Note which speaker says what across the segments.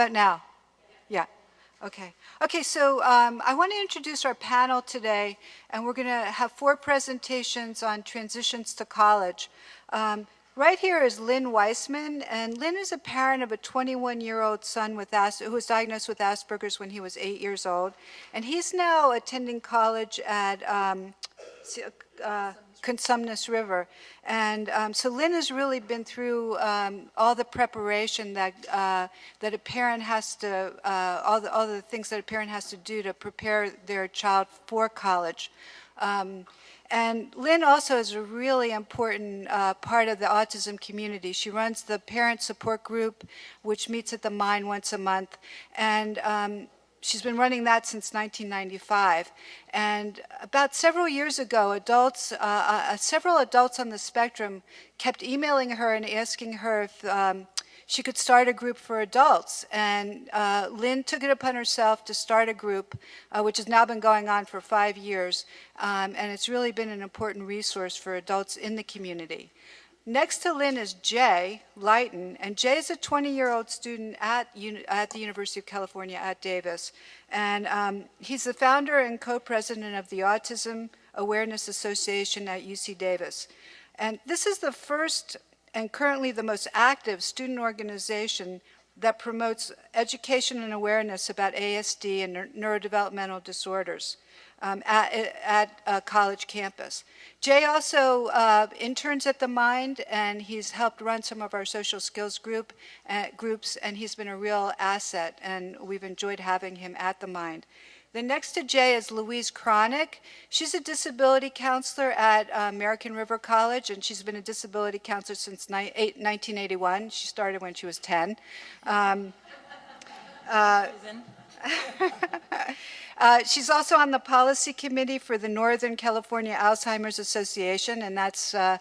Speaker 1: about now? Yeah. Okay. Okay, so I want to introduce our panel today, and we're going to have 4 presentations on transitions to college. Right here is Lynn Weissman, and Lynn is a parent of a 21-year-old son who was diagnosed with Asperger's when he was 8 years old, and he's now attending college at Consumnes River. And so Lynn has really been through all the preparation that a parent has to, all the things that a parent has to do to prepare their child for college. And Lynn also is a really important part of the autism community. She runs the parent support group, which meets at the Mine once a month. And she's been running that since 1995. And about several years ago, several adults on the spectrum kept emailing her and asking her if she could start a group for adults. And Lynn took it upon herself to start a group, which has now been going on for 5 years. And it's really been an important resource for adults in the community. Next to Lynn is Jay Lighton, and Jay is a 20-year-old student at the University of California at Davis. And he's the founder and co-president of the Autism Awareness Association at UC Davis. And this is the first and currently the most active student organization that promotes education and awareness about ASD and neurodevelopmental disorders at a college campus. Jay also interns at the Mind, and he's helped run some of our social skills groups, and he's been a real asset, and we've enjoyed having him at the Mind. Then next to Jay is Louise Cronick. She's a disability counselor at American River College, and she's been a disability counselor since 1981. She started when she was 10. She's also on the policy committee for the Northern California Alzheimer's Association, and that's the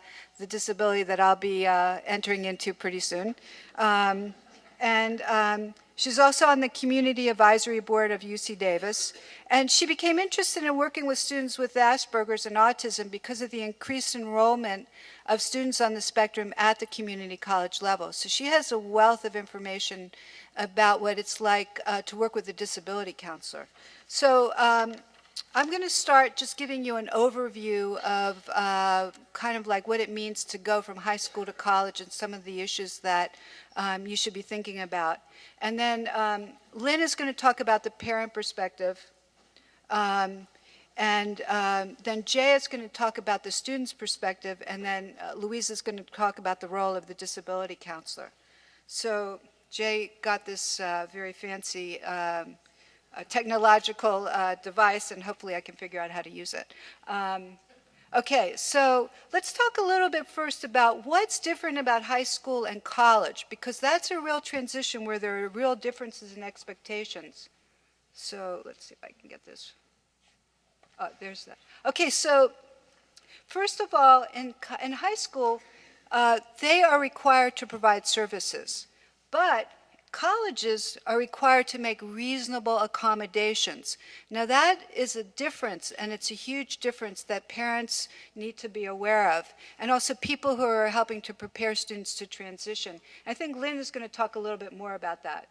Speaker 1: disability that I'll be entering into pretty soon. She's also on the Community Advisory Board of UC Davis, and she became interested in working with students with Asperger's and autism because of the increased enrollment of students on the spectrum at the community college level. So she has a wealth of information about what it's like to work with a disability counselor. So I'm going to start just giving you an overview of kind of like what it means to go from high school to college and some of the issues that you should be thinking about. And then Lynn is going to talk about the parent perspective. Then Jay is going to talk about the student's perspective. And then Louise is going to talk about the role of the disability counselor. So Jay got this very fancy technological device, and hopefully I can figure out how to use it. Okay, so let's talk a little bit first about what's different about high school and college, because that's a real transition where there are real differences in expectations. So let's see if I can get this. Oh, there's that. Okay, so first of all, in high school, they are required to provide services, but colleges are required to make reasonable accommodations. Now that is a difference, and it's a huge difference that parents need to be aware of, and also people who are helping to prepare students to transition. I think Lynn is going to talk a little bit more about that.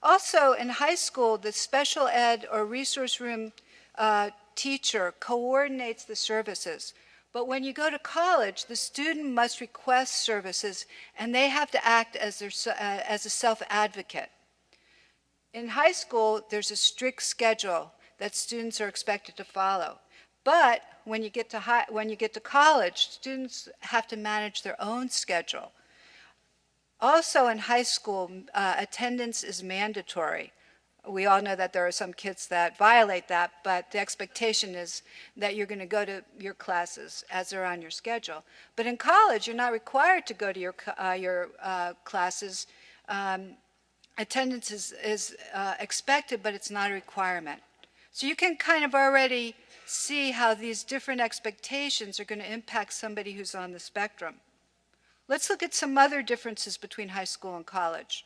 Speaker 1: Also, in high school, the special ed or resource room teacher coordinates the services. But when you go to college, the student must request services, and they have to act as a self-advocate. In high school, there's a strict schedule that students are expected to follow. But when you get to college, students have to manage their own schedule. Also, in high school, attendance is mandatory. We all know that there are some kids that violate that, but the expectation is that you're going to go to your classes as they're on your schedule. But in college, you're not required to go to your classes. Attendance is expected, but it's not a requirement. So you can kind of already see how these different expectations are going to impact somebody who's on the spectrum. Let's look at some other differences between high school and college.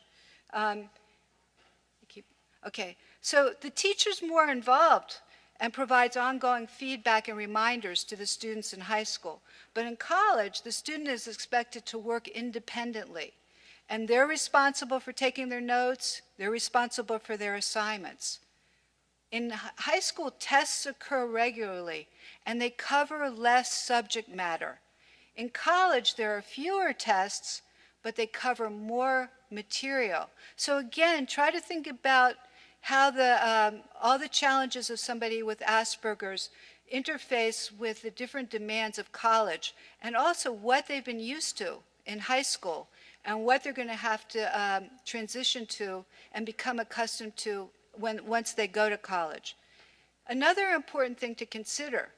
Speaker 1: Okay, so the teacher's more involved and provides ongoing feedback and reminders to the students in high school. But in college, the student is expected to work independently. and they're responsible for taking their notes, they're responsible for their assignments. In high school, tests occur regularly, and they cover less subject matter. In college, there are fewer tests, but they cover more material. So again, try to think about how all the challenges of somebody with Asperger's interface with the different demands of college, and also what they've been used to in high school, and what they're going to have to transition to and become accustomed to once they go to college. Another important thing to consider,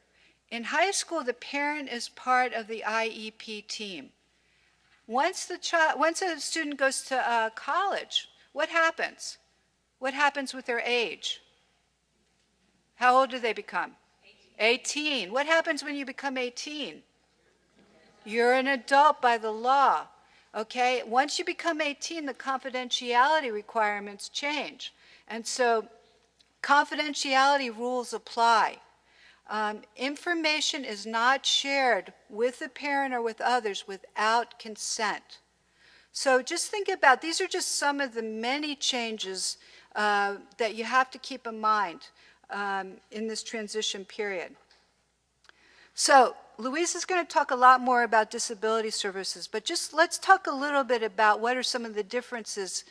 Speaker 1: in high school, the parent is part of the IEP team. Once a student goes to college, what happens? What happens with their age? How old do they become? 18. What happens when you become 18? You're an adult by the law. Okay? Once you become 18, the confidentiality requirements change. And so confidentiality rules apply. Information is not shared with the parent or with others without consent. So just think about, these are just some of the many changes that you have to keep in mind in this transition period. So Louise is going to talk a lot more about disability services, but just let's talk a little bit about what are some of the differences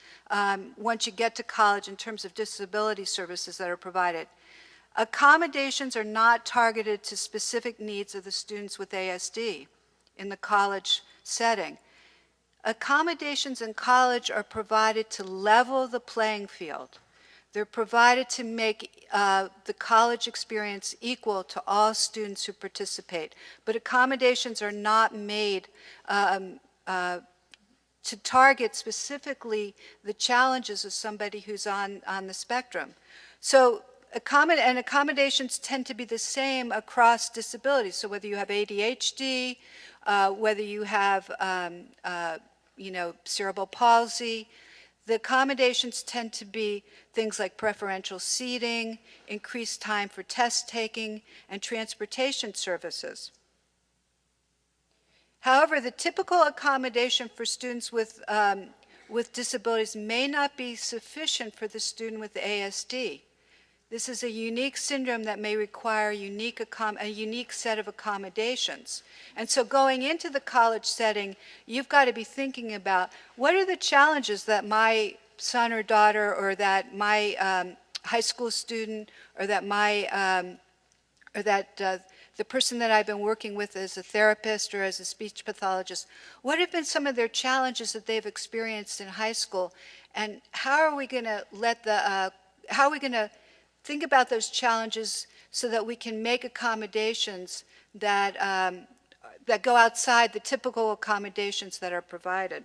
Speaker 1: once you get to college in terms of disability services that are provided. Accommodations are not targeted to specific needs of the students with ASD in the college setting. Accommodations in college are provided to level the playing field. They're provided to make the college experience equal to all students who participate. But accommodations are not made to target specifically the challenges of somebody who's on the spectrum. So accommodations tend to be the same across disabilities. So whether you have ADHD, whether you have cerebral palsy, the accommodations tend to be things like preferential seating, increased time for test taking, and transportation services. However, the typical accommodation for students with disabilities may not be sufficient for the student with ASD. This is a unique syndrome that may require a unique set of accommodations. And so going into the college setting, you've got to be thinking about what are the challenges that my son or daughter, or that my high school student, or that the person that I've been working with as a therapist or as a speech pathologist, what have been some of their challenges that they've experienced in high school, and how are we going to think about those challenges so that we can make accommodations that go outside the typical accommodations that are provided.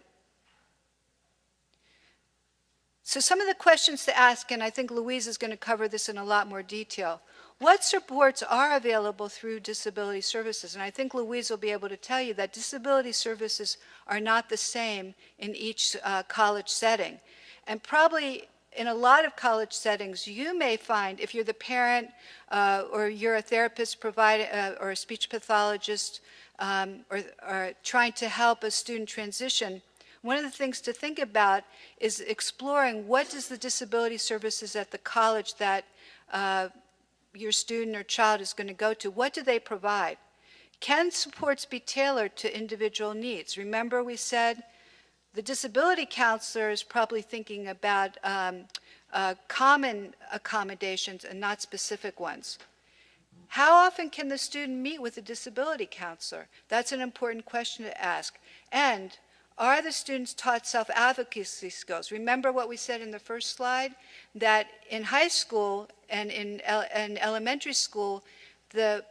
Speaker 1: So some of the questions to ask, and I think Louise is going to cover this in a lot more detail. What supports are available through disability services? And I think Louise will be able to tell you that disability services are not the same in each college setting. And probably in a lot of college settings, you may find, if you're the parent or you're a therapist or a speech pathologist or trying to help a student transition, one of the things to think about is exploring what does the disability services at the college that your student or child is going to go to, what do they provide? Can supports be tailored to individual needs? Remember we said the disability counselor is probably thinking about common accommodations and not specific ones. How often can the student meet with a disability counselor? That's an important question to ask. And are the students taught self-advocacy skills? Remember what we said in the first slide? That in high school and in elementary school, the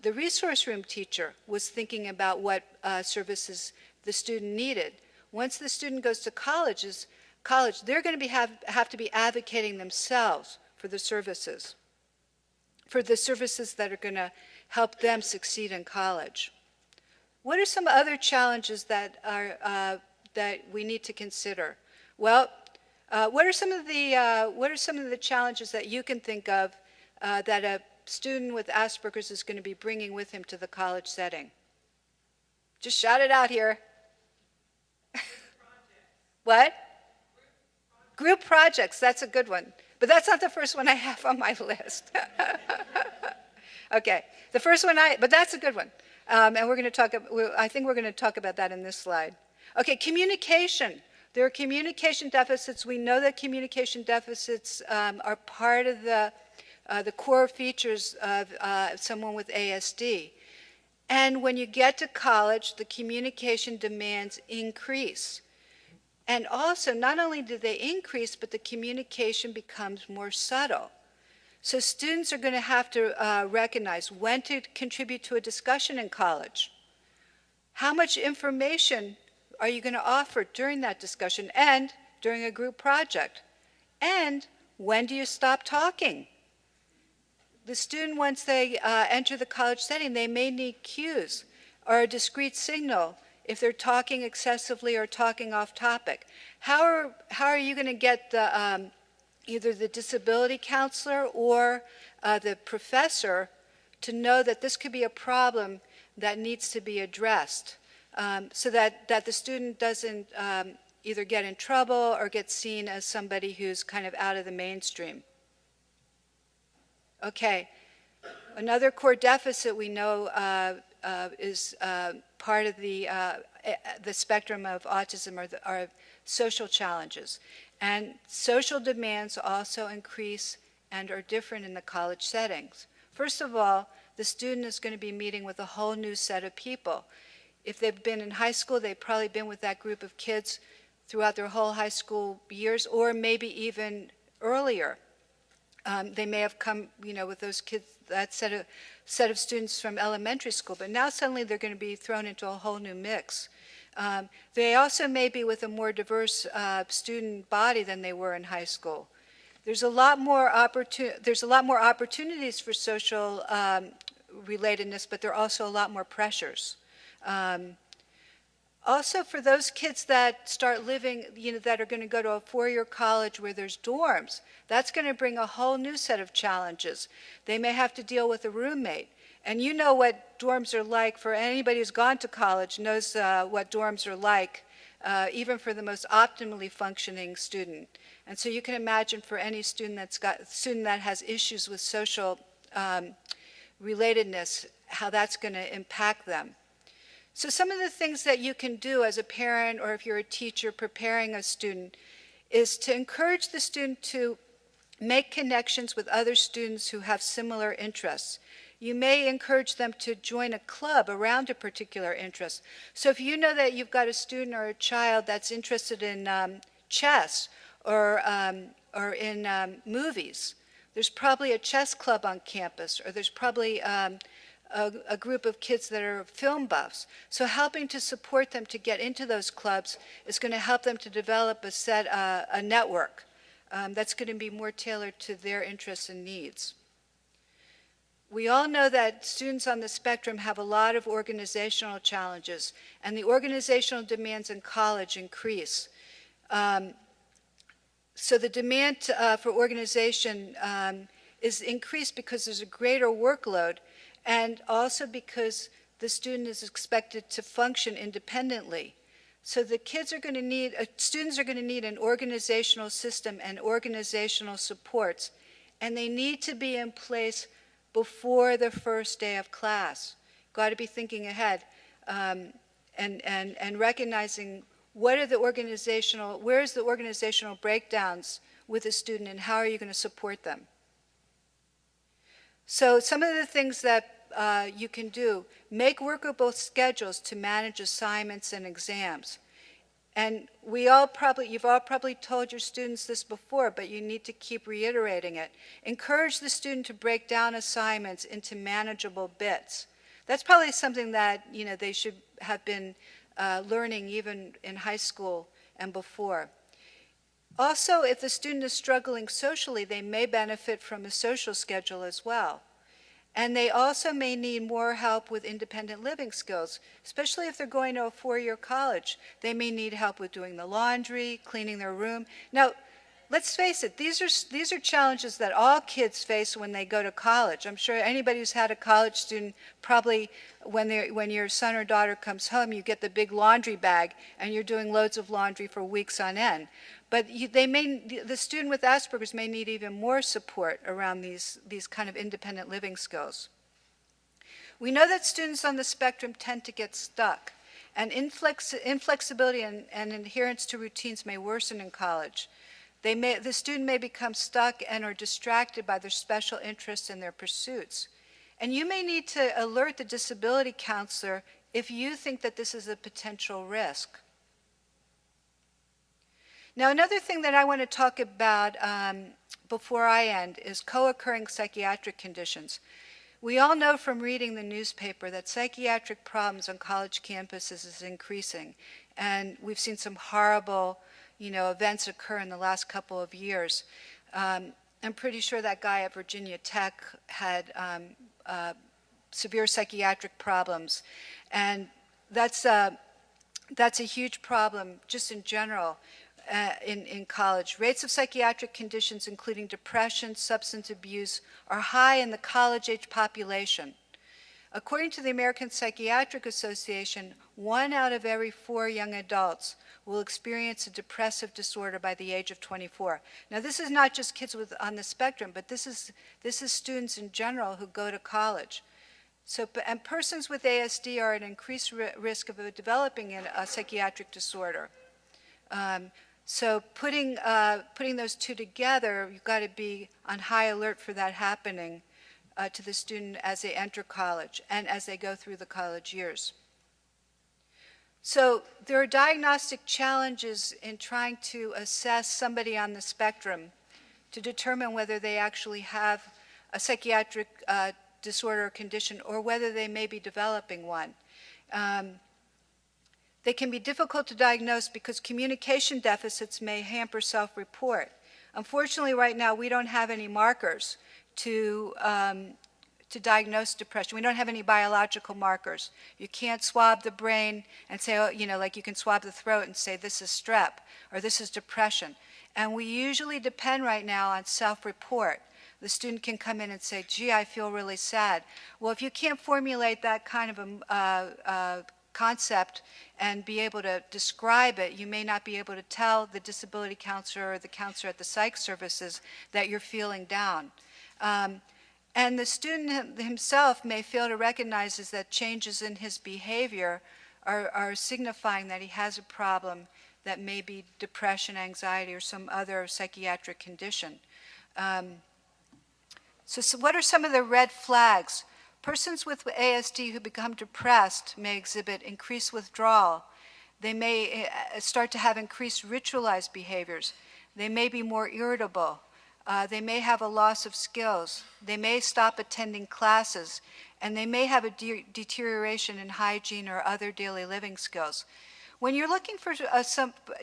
Speaker 1: resource room teacher was thinking about what services the student needed. Once the student goes to college, they're going to have to be advocating themselves for the services that are going to help them succeed in college. What are some other challenges that we need to consider? Well, what are some of the challenges that you can think of that a student with Asperger's is going to be bringing with him to the college setting? Just shout it out here. What? Group projects, that's a good one. But that's not the first one I have on my list. Okay, the first one but that's a good one. And we're going to talk, I think we're going to talk about that in this slide. Okay, communication. There are communication deficits. We know that communication deficits are part of the core features of someone with ASD. And when you get to college, the communication demands increase. And also, not only do they increase, but the communication becomes more subtle. So students are going to have to recognize when to contribute to a discussion in college. How much information are you going to offer during that discussion and during a group project? And when do you stop talking? The student, once they enter the college setting, they may need cues or a discrete signal if they're talking excessively or talking off topic. How are you going to get the, either the disability counselor or the professor to know that this could be a problem that needs to be addressed so that the student doesn't either get in trouble or get seen as somebody who's kind of out of the mainstream? Okay, another core deficit we know is part of the spectrum of autism are social challenges. And social demands also increase and are different in the college settings. First of all, the student is going to be meeting with a whole new set of people. If they've been in high school, they've probably been with that group of kids throughout their whole high school years, or maybe even earlier. They may have come, with those kids, that set of students from elementary school, but now suddenly they're going to be thrown into a whole new mix. They also may be with a more diverse student body than they were in high school. There's a lot more opportunities for social relatedness, but there are also a lot more pressures. Also, for those kids that start living, that are going to go to a four-year college where there's dorms, that's going to bring a whole new set of challenges. They may have to deal with a roommate. And you know what dorms are like. For anybody who's gone to college knows what dorms are like, even for the most optimally functioning student. And so you can imagine for any student that has issues with social relatedness, how that's going to impact them. So some of the things that you can do as a parent or if you're a teacher preparing a student is to encourage the student to make connections with other students who have similar interests. You may encourage them to join a club around a particular interest. So if you know that you've got a student or a child that's interested in chess or in movies, there's probably a chess club on campus, or there's probably a group of kids that are film buffs. So helping to support them to get into those clubs is going to help them to develop a network that's going to be more tailored to their interests and needs. We all know that students on the spectrum have a lot of organizational challenges, and the organizational demands in college increase. So the demand for organization is increased because there's a greater workload, and also because the student is expected to function independently. So the kids are going to need, students are going to need an organizational system and organizational supports, and they need to be in place before the first day of class. Got to be thinking ahead and recognizing where's the organizational breakdowns with a student and how are you going to support them. So some of the things that you can do, make workable schedules to manage assignments and exams. And you've all probably told your students this before, but you need to keep reiterating it. Encourage the student to break down assignments into manageable bits. That's probably something that they should have been learning even in high school and before. Also, if the student is struggling socially, they may benefit from a social schedule as well. And they also may need more help with independent living skills, especially if they're going to a four-year college. They may need help with doing the laundry, cleaning their room. Now, let's face it, these are challenges that all kids face when they go to college. I'm sure anybody who's had a college student probably, when your son or daughter comes home, you get the big laundry bag and you're doing loads of laundry for weeks on end. But the student with Asperger's may need even more support around these kind of independent living skills. We know that students on the spectrum tend to get stuck, and inflexibility and adherence to routines may worsen in college. The student may become stuck and or distracted by their special interests and their pursuits. And you may need to alert the disability counselor if you think that this is a potential risk. Now, another thing that I want to talk about before I end is co-occurring psychiatric conditions. We all know from reading the newspaper that psychiatric problems on college campuses is increasing, and we've seen some horrible, events occur in the last couple of years. I'm pretty sure that guy at Virginia Tech had severe psychiatric problems, and that's a huge problem just in general. In college. Rates of psychiatric conditions, including depression, substance abuse, are high in the college-age population. According to the American Psychiatric Association, 1 out of every 4 young adults will experience a depressive disorder by the age of 24. Now, this is not just kids on the spectrum, but this is students in general who go to college. And persons with ASD are at increased risk of developing a psychiatric disorder. So putting those two together, you've got to be on high alert for that happening to the student as they enter college and as they go through the college years. So there are diagnostic challenges in trying to assess somebody on the spectrum to determine whether they actually have a psychiatric disorder or condition or whether they may be developing one. They can be difficult to diagnose because communication deficits may hamper self-report. Unfortunately, right now, we don't have any markers to diagnose depression. We don't have any biological markers. You can't swab the brain and say, like you can swab the throat and say, this is strep, or this is depression. And we usually depend right now on self-report. The student can come in and say, gee, I feel really sad. Well, if you can't formulate that kind of a concept and be able to describe it, you may not be able to tell the disability counselor or the counselor at the psych services that you're feeling down. And the student himself may fail to recognize that changes in his behavior are signifying that he has a problem that may be depression, anxiety, or some other psychiatric condition. So what are some of the red flags? Persons with ASD who become depressed may exhibit increased withdrawal. They may start to have increased ritualized behaviors. They may be more irritable. They may have a loss of skills. They may stop attending classes. And they may have a deterioration in hygiene or other daily living skills. When you're looking for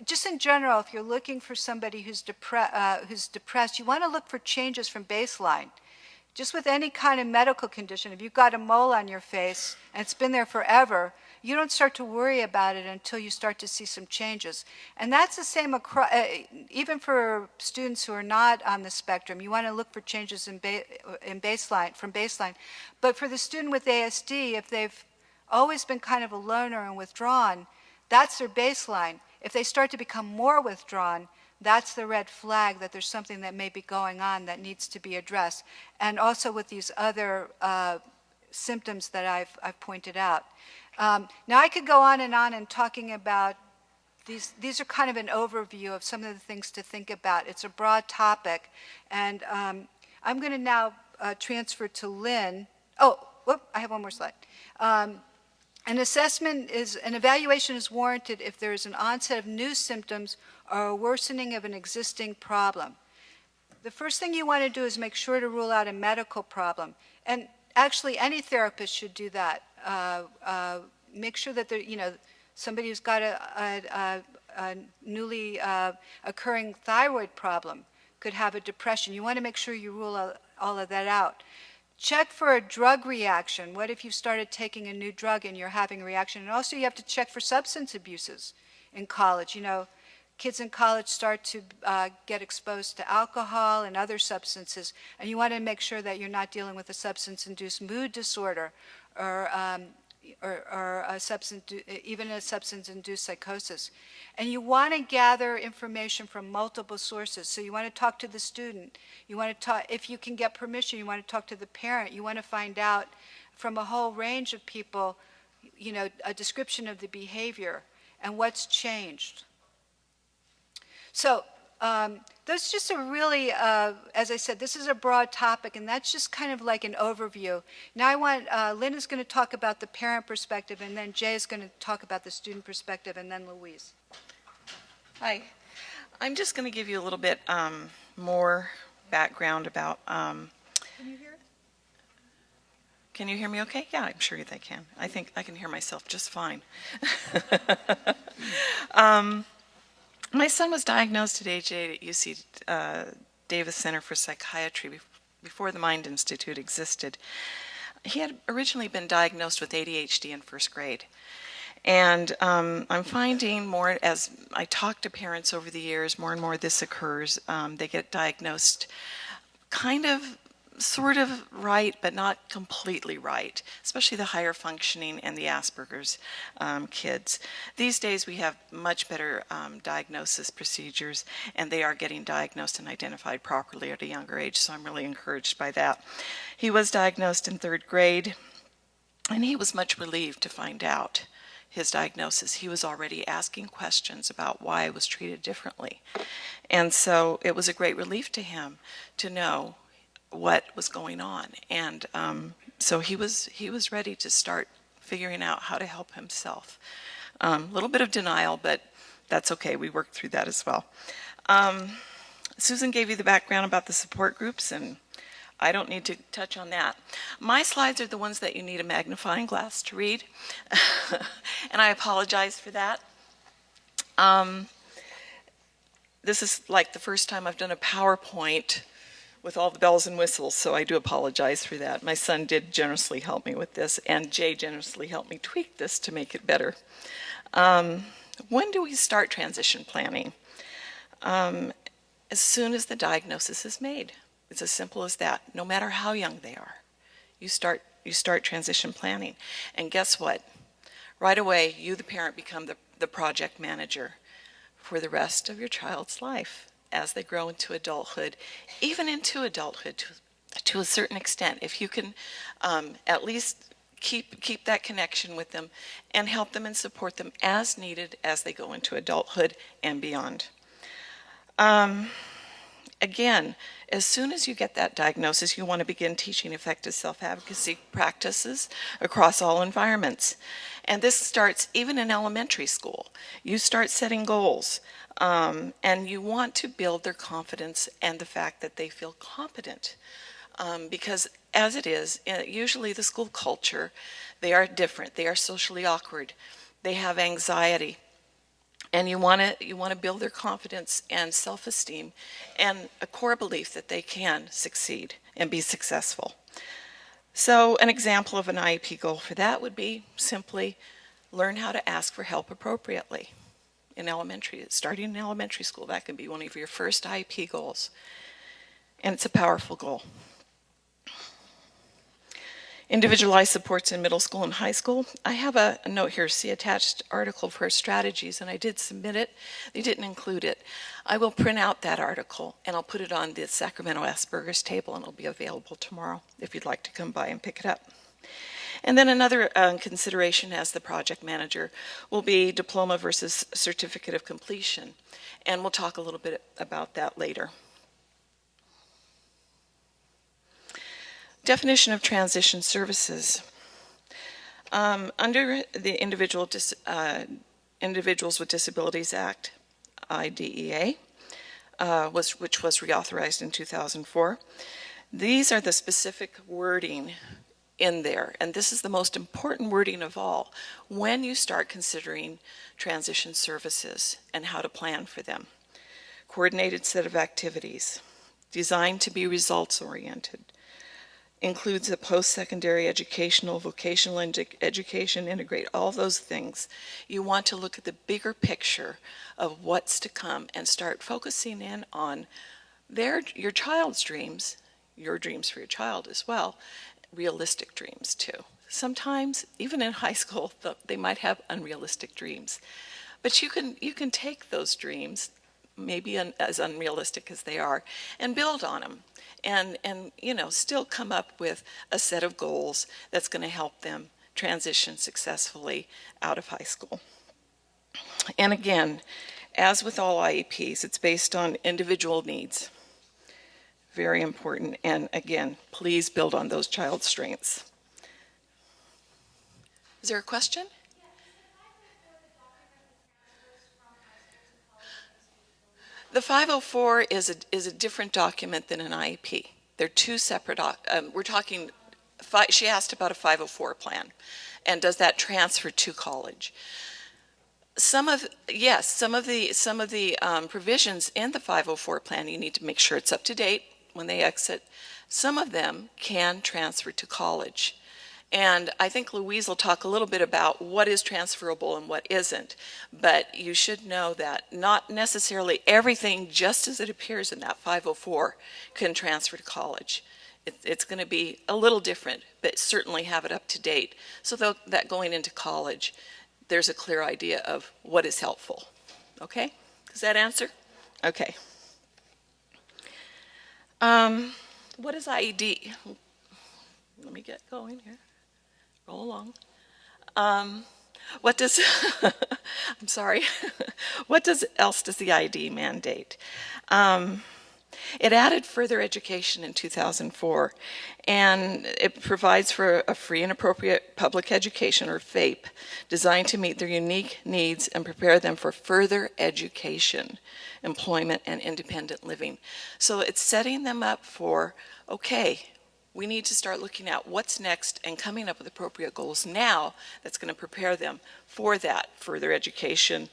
Speaker 1: just in general, if you're looking for somebody who's depressed, you want to look for changes from baseline. Just with any kind of medical condition, if you've got a mole on your face and it's been there forever, you don't start to worry about it until you start to see some changes. And that's the same even for students who are not on the spectrum. You want to look for changes from baseline. But for the student with ASD, if they've always been kind of a loner and withdrawn, that's their baseline. If they start to become more withdrawn, that's the red flag that there's something that may be going on that needs to be addressed. And also with these other symptoms that I've pointed out. Now I could go on and talking about these are kind of an overview of some of the things to think about. It's a broad topic. And I'm going to now transfer to Lynn. Oh, whoop, I have one more slide. An evaluation is warranted if there is an onset of new symptoms or a worsening of an existing problem. The first thing you want to do is make sure to rule out a medical problem. And actually, any therapist should do that. Make sure that somebody who's got a newly occurring thyroid problem could have a depression. You want to make sure you rule all of that out. Check for a drug reaction. What if you started taking a new drug and you're having a reaction? And also you have to check for substance abuses in college. kids in college start to get exposed to alcohol and other substances, and you want to make sure that you're not dealing with a substance-induced mood disorder or even a substance-induced psychosis. And you want to gather information from multiple sources. So you want to talk to the student. You want to talk, if you can get permission, you want to talk to the parent. You want to find out from a whole range of people, you know, a description of the behavior and what's changed. So that's just a really, as I said, this is a broad topic, and that's just kind of like an overview. Now I want, Lynn is going to talk about the parent perspective, and then Jay is going to talk about the student perspective, and then Louise.
Speaker 2: Hi. I'm just going to give you a little bit more background about...
Speaker 1: Can you hear it?
Speaker 2: Can you hear me okay? Yeah, I'm sure they can. I think I can hear myself just fine. My son was diagnosed at age 8 at UC Davis Center for Psychiatry before the Mind Institute existed. He had originally been diagnosed with ADHD in first grade. And I'm finding more, as I talk to parents over the years, more and more this occurs. They get diagnosed kind of, sort of right, but not completely right, especially the higher functioning and the Asperger's kids. These days we have much better diagnosis procedures, and they are getting diagnosed and identified properly at a younger age, so I'm really encouraged by that. He was diagnosed in third grade, and he was much relieved to find out his diagnosis. He was already asking questions about why I was treated differently. And so it was a great relief to him to know what was going on. And so he was ready to start figuring out how to help himself. A little bit of denial, but that's okay. We worked through that as well. Susan gave you the background about the support groups, and I don't need to touch on that. My slides are the ones that you need a magnifying glass to read, and I apologize for that. This is like the first time I've done a PowerPoint with all the bells and whistles, so I do apologize for that. My son did generously help me with this, and Jay generously helped me tweak this to make it better. When do we start transition planning? As soon as the diagnosis is made. It's as simple as that. No matter how young they are, you start transition planning. And guess what? Right away, you, the parent, become the project manager for the rest of your child's life as they grow into adulthood, even into adulthood to a certain extent. If you can at least keep that connection with them and help them and support them as needed as they go into adulthood and beyond. Again, as soon as you get that diagnosis, you want to begin teaching effective self-advocacy practices across all environments. And this starts even in elementary school. You start setting goals, and you want to build their confidence and the fact that they feel competent. Because as it is, usually the school culture, they are different. They are socially awkward. They have anxiety. And you want to build their confidence and self-esteem and a core belief that they can succeed and be successful. So an example of an IEP goal for that would be simply learn how to ask for help appropriately in elementary. Starting in elementary school, that can be one of your first IEP goals. And it's a powerful goal. Individualized supports in middle school and high school. I have a note here, see attached article for strategies, and I did submit it. They didn't include it. I will print out that article, and I'll put it on the Sacramento Asperger's table, and it'll be available tomorrow if you'd like to come by and pick it up. And then another consideration as the project manager will be diploma versus certificate of completion, and we'll talk a little bit about that later. Definition of transition services. Under the Individuals with Disabilities Act, IDEA, which was reauthorized in 2004, these are the specific wording in there, and this is the most important wording of all when you start considering transition services and how to plan for them. Coordinated set of activities, designed to be results-oriented, includes a post-secondary educational, vocational education, integrate all those things. You want to look at the bigger picture of what's to come and start focusing in on your child's dreams, your dreams for your child as well, realistic dreams too. Sometimes, even in high school, they might have unrealistic dreams. But you can take those dreams, maybe as unrealistic as they are, and build on them. And still come up with a set of goals that's going to help them transition successfully out of high school. And again, as with all IEPs, it's based on individual needs. Very important. And again, please build on those child's strengths. Is there a question? The 504 is a different document than an IEP. They're two separate, we're talking, she asked about a 504 plan. And does that transfer to college? Yes, some of the provisions in the 504 plan, you need to make sure it's up to date when they exit. Some of them can transfer to college. And I think Louise will talk a little bit about what is transferable and what isn't. But you should know that not necessarily everything, just as it appears in that 504, can transfer to college. It's going to be a little different, but certainly have it up to date. So that going into college, there's a clear idea of what is helpful. Okay? Does that answer? Okay. What is IED? Let me get going here. Roll along. What does, I'm sorry, what else does the IED mandate? It added further education in 2004, and it provides for a free and appropriate public education, or FAPE, designed to meet their unique needs and prepare them for further education, employment, and independent living. So it's setting them up for, okay, we need to start looking at what's next and coming up with appropriate goals now that's going to prepare them for that further education,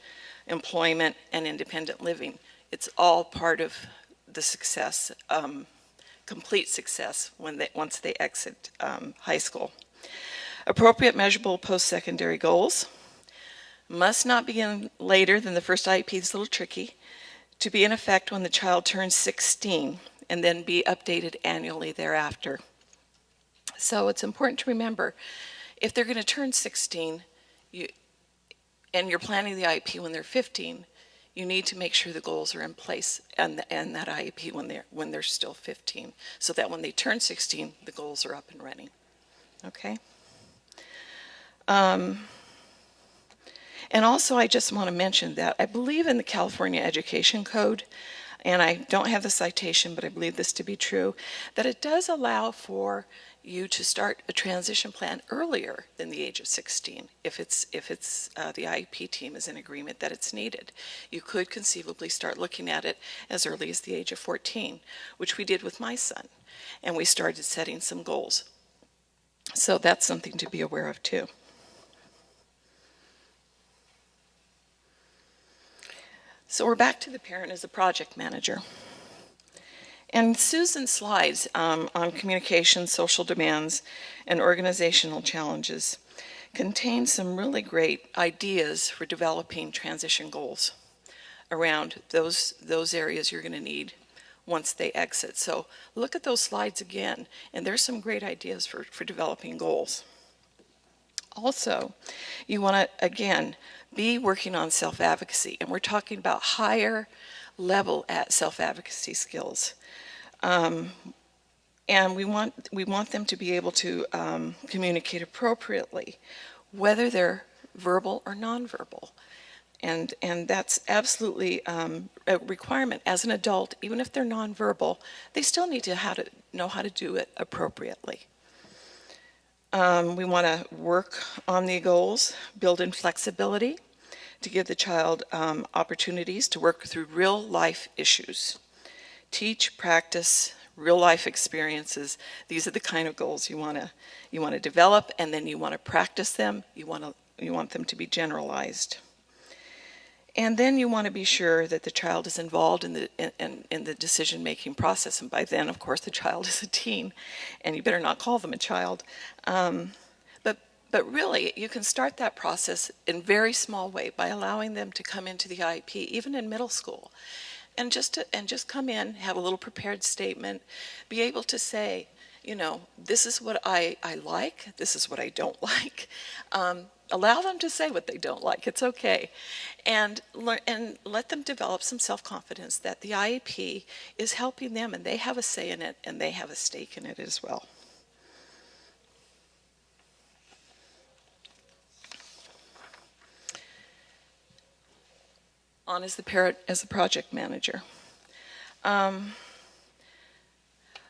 Speaker 2: employment, and independent living. It's all part of the success, complete success once they exit high school. Appropriate measurable post-secondary goals must not begin later than the first IEP. It's a little tricky. To be in effect when the child turns 16 and then be updated annually thereafter. So it's important to remember, if they're going to turn 16 and you're planning the IEP when they're 15, you need to make sure the goals are in place and that IEP when they're still 15, so that when they turn 16, the goals are up and running. Okay? And also I just want to mention that I believe in the California Education Code, and I don't have the citation, but I believe this to be true, that it does allow for you to start a transition plan earlier than the age of 16 if it's the IEP team is in agreement that it's needed. You could conceivably start looking at it as early as the age of 14, which we did with my son, and we started setting some goals. So that's something to be aware of too. So we're back to the parent as a project manager. And Susan's slides on communication, social demands, and organizational challenges contain some really great ideas for developing transition goals around those areas you're going to need once they exit. So look at those slides again, and there's some great ideas for developing goals. Also, you want to, again, be working on self-advocacy, and we're talking about higher level at self-advocacy skills. And we want them to be able to communicate appropriately, whether they're verbal or nonverbal. And that's absolutely a requirement. As an adult, even if they're nonverbal, they still need to know how to do it appropriately. We want to work on the goals, build in flexibility to give the child opportunities to work through real life issues. Teach, practice, real life experiences. These are the kind of goals you want to develop, and then you want to practice them. You want them to be generalized. And then you want to be sure that the child is involved in the decision-making process. And by then, of course, the child is a teen, and you better not call them a child. Um, but really, you can start that process in a very small way by allowing them to come into the IEP, even in middle school, and just come in, have a little prepared statement, be able to say, you know, this is what I like, this is what I don't like. Allow them to say what they don't like. It's okay, and let them develop some self-confidence that the IEP is helping them, and they have a say in it, and they have a stake in it as well. On as the project manager.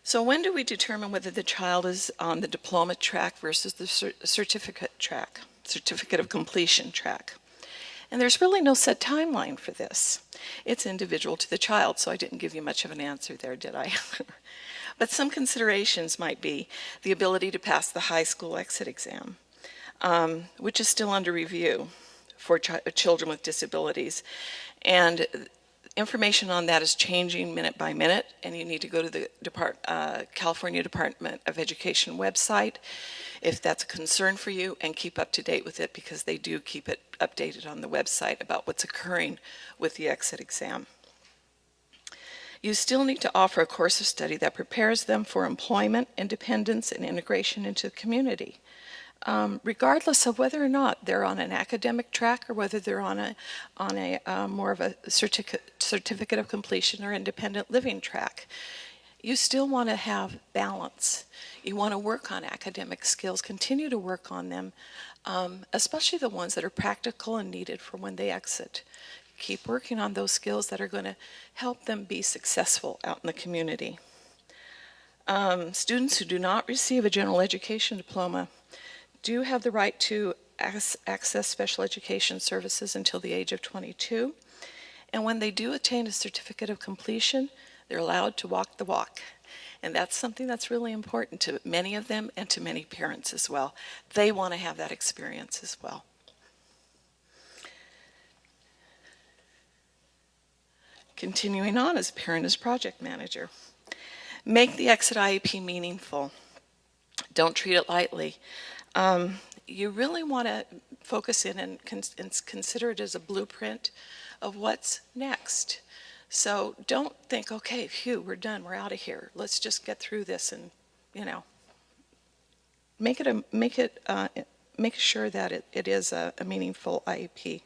Speaker 2: So when do we determine whether the child is on the diploma track versus the certificate track, certificate of completion track? And there's really no set timeline for this. It's individual to the child, so I didn't give you much of an answer there, did I? But some considerations might be the ability to pass the high school exit exam, which is still under review for children with disabilities. And information on that is changing minute by minute, and you need to go to the California Department of Education website if that's a concern for you, and keep up to date with it, because they do keep it updated on the website about what's occurring with the exit exam. You still need to offer a course of study that prepares them for employment, independence, and integration into the community. Regardless of whether or not they're on an academic track or whether they're on a more of a certificate of completion or independent living track. You still want to have balance. You want to work on academic skills, continue to work on them, especially the ones that are practical and needed for when they exit. Keep working on those skills that are going to help them be successful out in the community. Students who do not receive a general education diploma do have the right to access special education services until the age of 22. And when they do attain a certificate of completion, they're allowed to walk the walk. And that's something that's really important to many of them and to many parents as well. They want to have that experience as well. Continuing on as a parent as project manager. Make the exit IEP meaningful. Don't treat it lightly. You really want to focus in and consider it as a blueprint of what's next. So don't think, okay, phew, we're done, we're out of here. Let's just get through this, and make sure that it is a meaningful IEP.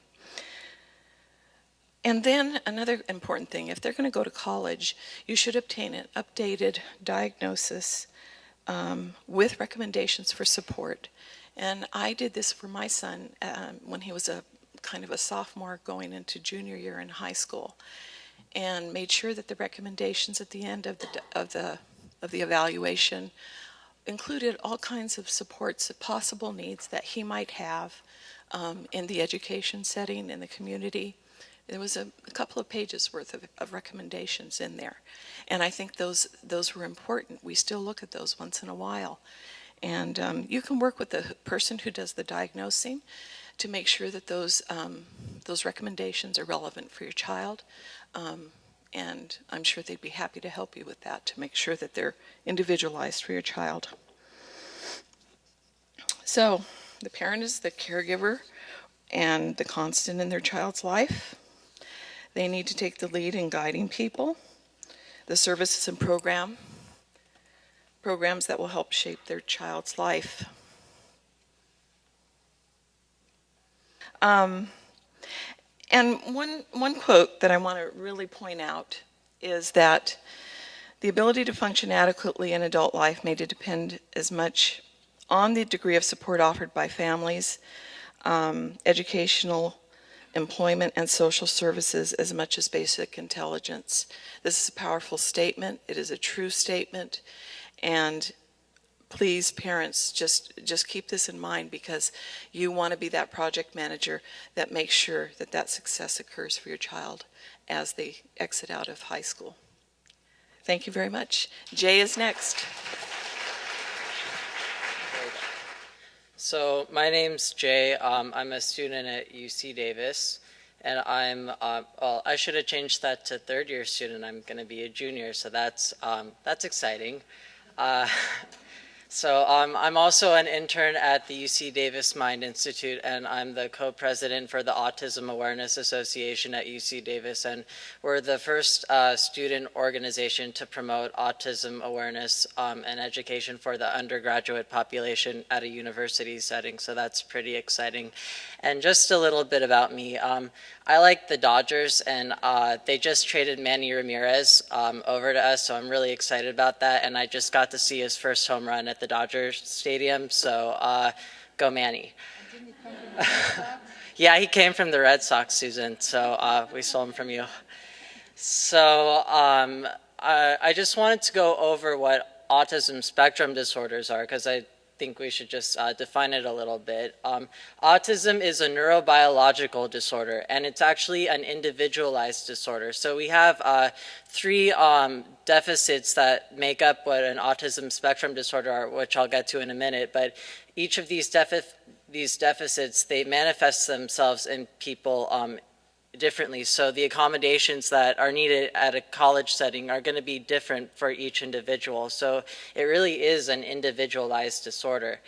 Speaker 2: And then another important thing, if they're going to go to college, you should obtain an updated diagnosis with recommendations for support. And I did this for my son when he was a kind of a sophomore going into junior year in high school, and made sure that the recommendations at the end of the evaluation included all kinds of supports, possible needs that he might have in the education setting, in the community. There was a couple of pages worth of recommendations in there. And I think those were important. We still look at those once in a while. And you can work with the person who does the diagnosing to make sure that those recommendations are relevant for your child. And I'm sure they'd be happy to help you with that, to make sure that they're individualized for your child. So the parent is the caregiver and the constant in their child's life. They need to take the lead in guiding people, the services and programs that will help shape their child's life. And one quote that I want to really point out is that the ability to function adequately in adult life may depend as much on the degree of support offered by families, educational, employment, and social services as much as basic intelligence. This is a powerful statement. It is a true statement. And please, parents, just keep this in mind, because you want to be that project manager that makes sure that that success occurs for your child as they exit out of high school. Thank you very much. Jay is next.
Speaker 3: So my name's Jay. I'm a student at UC Davis, and well, I should have changed that to third year student. I'm going to be a junior, so that's exciting. Uh, I'm also an intern at the UC Davis Mind Institute, and I'm the co-president for the Autism Awareness Association at UC Davis, and we're the first student organization to promote autism awareness and education for the undergraduate population at a university setting, so that's pretty exciting. And just a little bit about me. I like the Dodgers, and they just traded Manny Ramirez over to us, so I'm really excited about that. And I just got to see his first home run at the Dodgers Stadium, so go Manny. Yeah, he came from the Red Sox, Susan, so we stole him from you. So I just wanted to go over what autism spectrum disorders are, because I think we should just define it a little bit. Autism is a neurobiological disorder, and it's actually an individualized disorder. So we have three deficits that make up what an autism spectrum disorder are, which I'll get to in a minute. But each of these deficits, they manifest themselves in people differently. So the accommodations that are needed at a college setting are going to be different for each individual. So it really is an individualized disorder.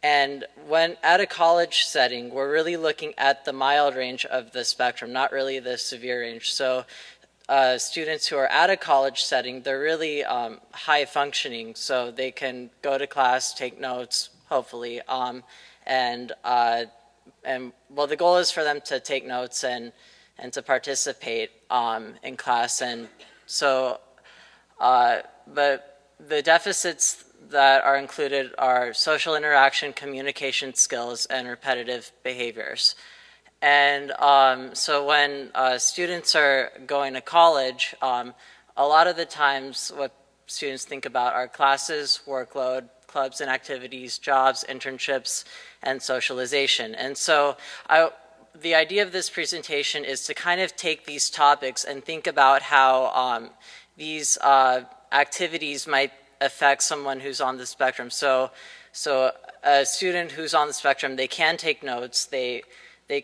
Speaker 3: And when at a college setting, we're really looking at the mild range of the spectrum, not really the severe range. So students who are at a college setting, they're really high functioning, so they can go to class, take notes, hopefully, and well, the goal is for them to take notes and to participate in class. And so, but the deficits that are included are social interaction, communication skills, and repetitive behaviors. And so when students are going to college, a lot of the times what students think about are classes, workload, clubs and activities, jobs, internships, and socialization. And so the idea of this presentation is to kind of take these topics and think about how these activities might affect someone who's on the spectrum. So a student who's on the spectrum, they can take notes, they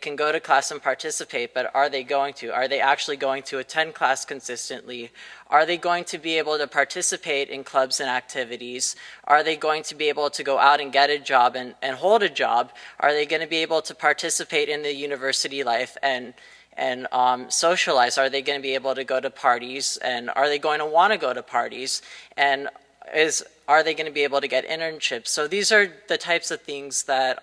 Speaker 3: can go to class and participate, but are they going to? Are they actually going to attend class consistently? Are they going to be able to participate in clubs and activities? Are they going to be able to go out and get a job and hold a job? Are they going to be able to participate in the university life and socialize? Are they going to be able to go to parties? And are they going to want to go to parties? And are they going to be able to get internships? So these are the types of things that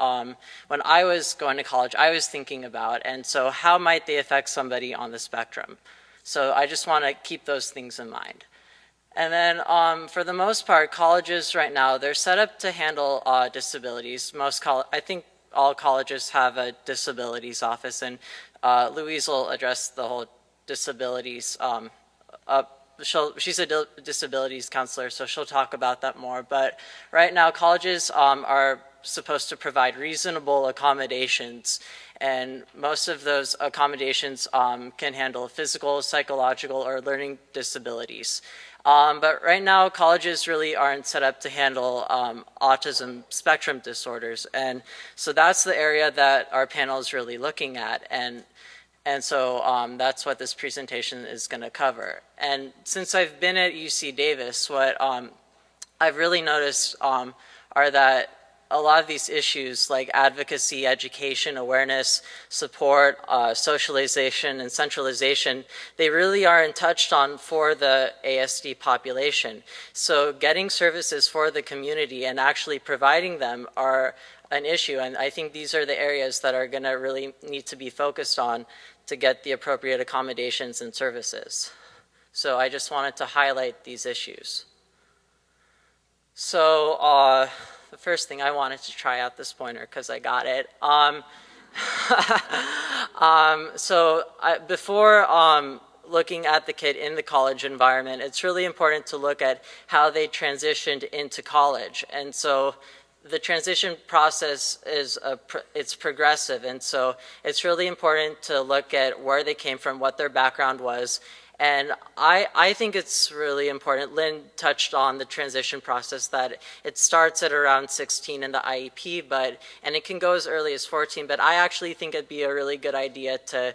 Speaker 3: when I was going to college, I was thinking about. And so how might they affect somebody on the spectrum? So I just want to keep those things in mind. And then for the most part, colleges right now, they're set up to handle disabilities. I think all colleges have a disabilities office, and Louise will address the whole disabilities she's a disabilities counselor, so she'll talk about that more. But right now, colleges are supposed to provide reasonable accommodations, and most of those accommodations can handle physical, psychological, or learning disabilities. But right now, colleges really aren't set up to handle autism spectrum disorders, and so that's the area that our panel is really looking at. And so that's what this presentation is going to cover. And since I've been at UC Davis, what I've really noticed are that a lot of these issues like advocacy, education, awareness, support, socialization, and centralization, they really aren't touched on for the ASD population. So getting services for the community and actually providing them are an issue. And I think these are the areas that are going to really need to be focused on to get the appropriate accommodations and services. So I just wanted to highlight these issues. So the first thing, I wanted to try out this pointer because I got it. Before looking at the kid in the college environment, it's really important to look at how they transitioned into college. And so the transition process is it's progressive, and so it's really important to look at where they came from, what their background was, And I think it's really important. Lynn touched on the transition process, that it starts at around 16 in the IEP, and it can go as early as 14, but I actually think it'd be a really good idea to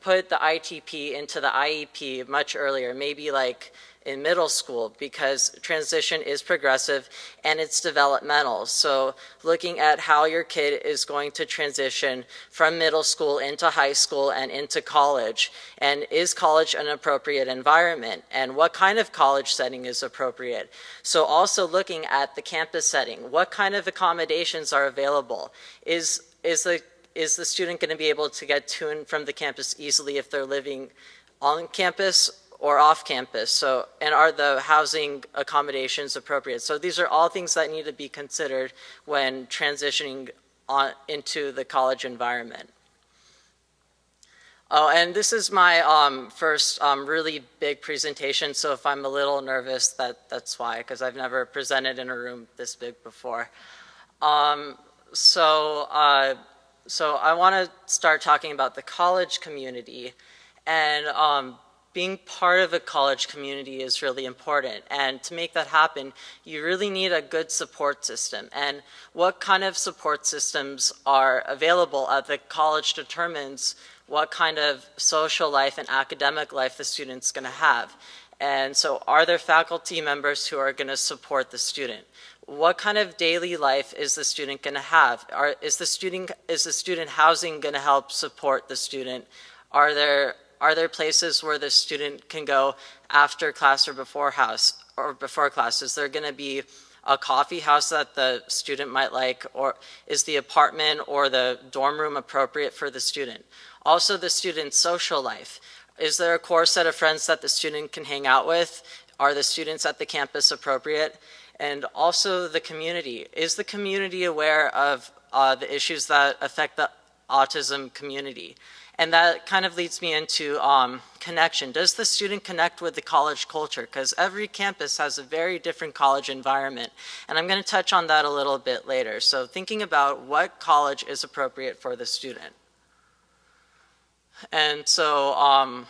Speaker 3: put the ITP into the IEP much earlier, maybe like in middle school, because transition is progressive and it's developmental. So looking at how your kid is going to transition from middle school into high school and into college, and is college an appropriate environment, and what kind of college setting is appropriate. So also looking at the campus setting, what kind of accommodations are available? Is the student going to be able to get to and from the campus easily if they're living on campus or off campus? So, and are the housing accommodations appropriate? So these are all things that need to be considered when transitioning into the college environment. Oh, and this is my first really big presentation, so if I'm a little nervous, that's why, because I've never presented in a room this big before. So I want to start talking about the college community, and being part of a college community is really important. And to make that happen, you really need a good support system. And what kind of support systems are available at the college determines what kind of social life and academic life the student's going to have. And so are there faculty members who are going to support the student? What kind of daily life is the student going to have? Is the student housing going to help support the student? Are there places where the student can go after class or before class? Is there going to be a coffee house that the student might like, or is the apartment or the dorm room appropriate for the student? Also, the student's social life. Is there a core set of friends that the student can hang out with? Are the students at the campus appropriate? And also the community. Is the community aware of the issues that affect the autism community? And that kind of leads me into connection. Does the student connect with the college culture? Because every campus has a very different college environment. And I'm going to touch on that a little bit later. So thinking about what college is appropriate for the student. And so,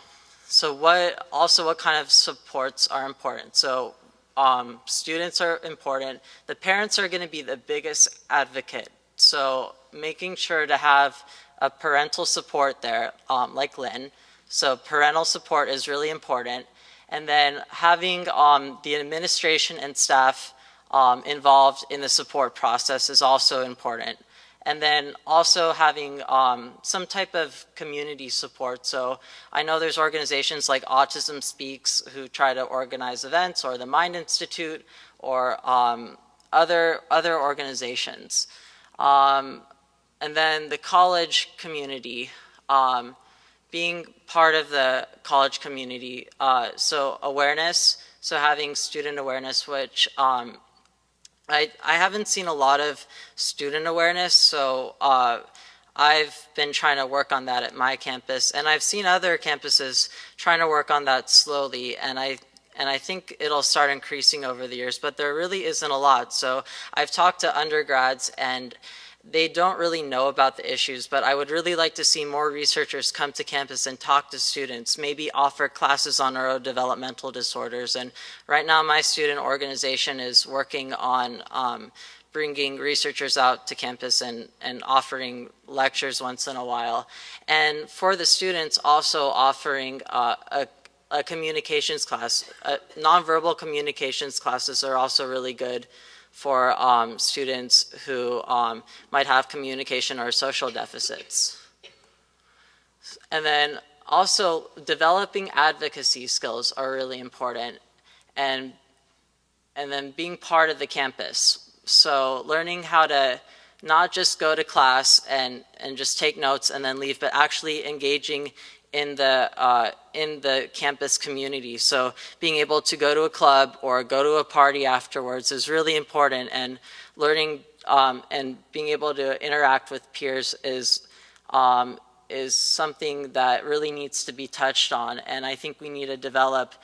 Speaker 3: what kind of supports are important? So students are important. The parents are going to be the biggest advocate. So making sure to have a parental support there, like Lynn. So parental support is really important. And then having the administration and staff involved in the support process is also important. And then also having some type of community support. So I know there's organizations like Autism Speaks who try to organize events, or the Mind Institute, or other organizations. And then the college community, being part of the college community, so awareness, so having student awareness, which I haven't seen a lot of student awareness, so I've been trying to work on that at my campus, and I've seen other campuses trying to work on that slowly, and I think it'll start increasing over the years, but there really isn't a lot. So I've talked to undergrads, and they don't really know about the issues, but I would really like to see more researchers come to campus and talk to students, maybe offer classes on neurodevelopmental disorders. And right now my student organization is working on bringing researchers out to campus and offering lectures once in a while. And for the students, also offering a communications class. Nonverbal communications classes are also really good for students who might have communication or social deficits. And then also developing advocacy skills are really important, and then being part of the campus. So learning how to not just go to class and just take notes and then leave, but actually engaging in the campus community. So being able to go to a club or go to a party afterwards is really important, and learning and being able to interact with peers is something that really needs to be touched on, and I think we need to develop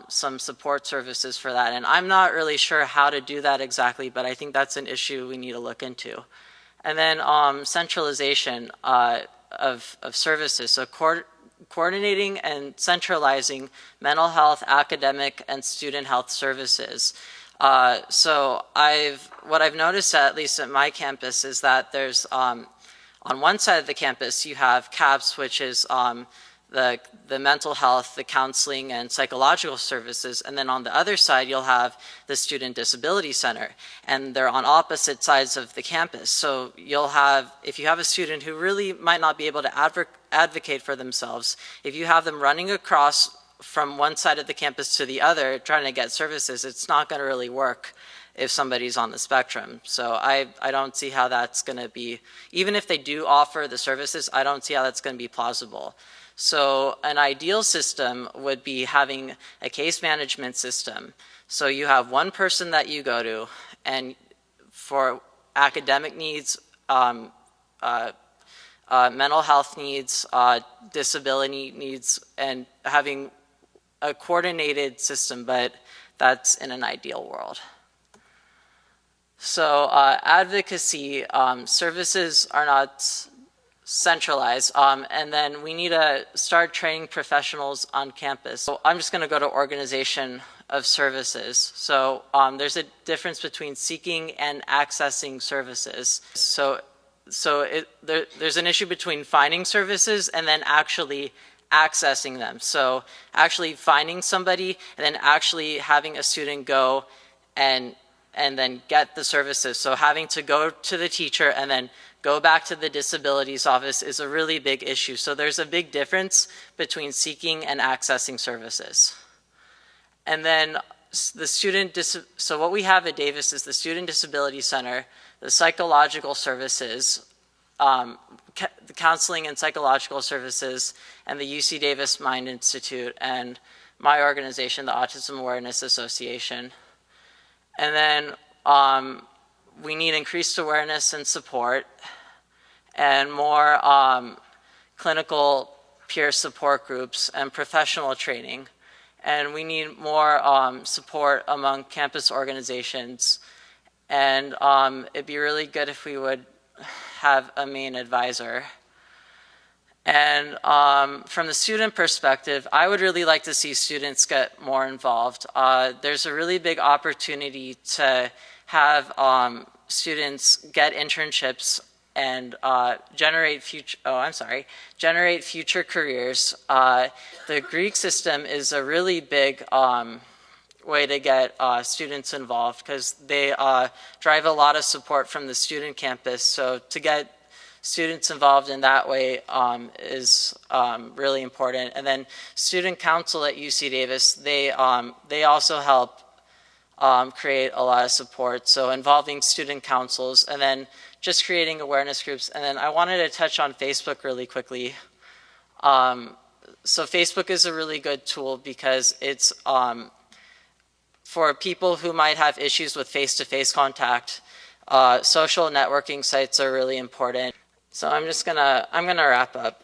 Speaker 3: some support services for that. And I'm not really sure how to do that exactly, but I think that's an issue we need to look into. And then centralization of services. So coordinating and centralizing mental health, academic, and student health services. So what I've noticed, at least at my campus, is that there's on one side of the campus you have CAPS, which is the mental health, the counseling, and psychological services, and then on the other side you'll have the Student Disability Center, and they're on opposite sides of the campus. So you'll have, if you have a student who really might not be able to advocate for themselves, if you have them running across from one side of the campus to the other trying to get services, it's not going to really work if somebody's on the spectrum. So I don't see how that's going to be, even if they do offer the services, I don't see how that's going to be plausible. So an ideal system would be having a case management system. So you have one person that you go to, and for academic needs, mental health needs, disability needs, and having a coordinated system, but that's in an ideal world. So advocacy services are not centralized, and then we need to start training professionals on campus. So I'm just going to go to organization of services. So there's a difference between seeking and accessing services. So there's an issue between finding services and then actually accessing them. So actually finding somebody and then actually having a student go and then get the services. So having to go to the teacher and then go back to the disabilities office is a really big issue. So there's a big difference between seeking and accessing services. And then so what we have at Davis is the Student Disability Center, the psychological services, the counseling and psychological services, and the UC Davis Mind Institute, and my organization, the Autism Awareness Association. And then we need increased awareness and support, and more clinical peer support groups and professional training. And we need more support among campus organizations. And it'd be really good if we would have a main advisor. And from the student perspective, I would really like to see students get more involved. There's a really big opportunity to have students get internships and generate future careers. The Greek system is a really big way to get students involved because they drive a lot of support from the student campus. So to get students involved in that way is really important. And then student council at UC Davis, they also help create a lot of support. So involving student councils, and then just creating awareness groups. And then I wanted to touch on Facebook really quickly. So Facebook is a really good tool because it's for people who might have issues with face-to-face contact. Social networking sites are really important. So I'm gonna wrap up.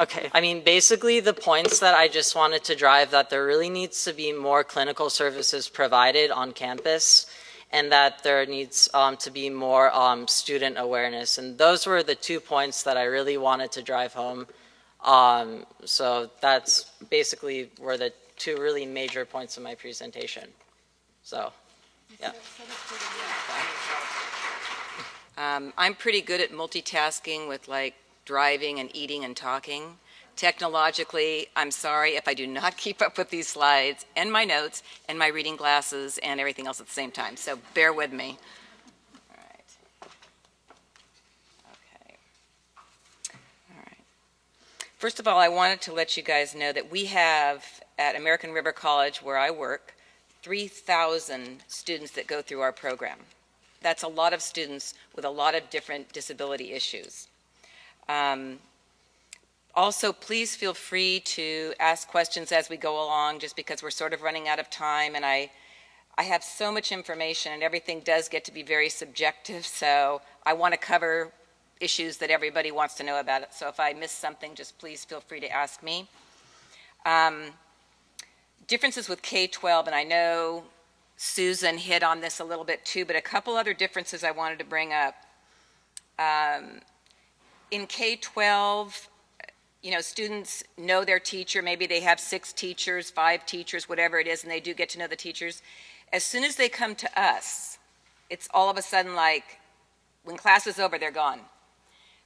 Speaker 3: Okay. I mean, basically the points that I just wanted to drive, that there really needs to be more clinical services provided on campus, and that there needs to be more student awareness. And those were the 2 points that I really wanted to drive home. So that's basically were the 2 really major points of my presentation. So, yeah.
Speaker 4: I'm pretty good at multitasking with like driving and eating and talking. Technologically, I'm sorry if I do not keep up with these slides and my notes and my reading glasses and everything else at the same time. So bear with me. All right. Okay. All right. First of all, I wanted to let you guys know that we have at American River College, where I work, 3,000 students that go through our program. That's a lot of students with a lot of different disability issues. Also, please feel free to ask questions as we go along, just because we're sort of running out of time, and I have so much information, and everything does get to be very subjective, so I want to cover issues that everybody wants to know about it. So if I miss something, just please feel free to ask me. Differences with K-12, and I know Susan hit on this a little bit too, but a couple other differences I wanted to bring up. In K-12, students know their teacher. Maybe they have 6 teachers, 5 teachers, whatever it is, and they do get to know the teachers. As soon as they come to us, it's all of a sudden like when class is over, they're gone.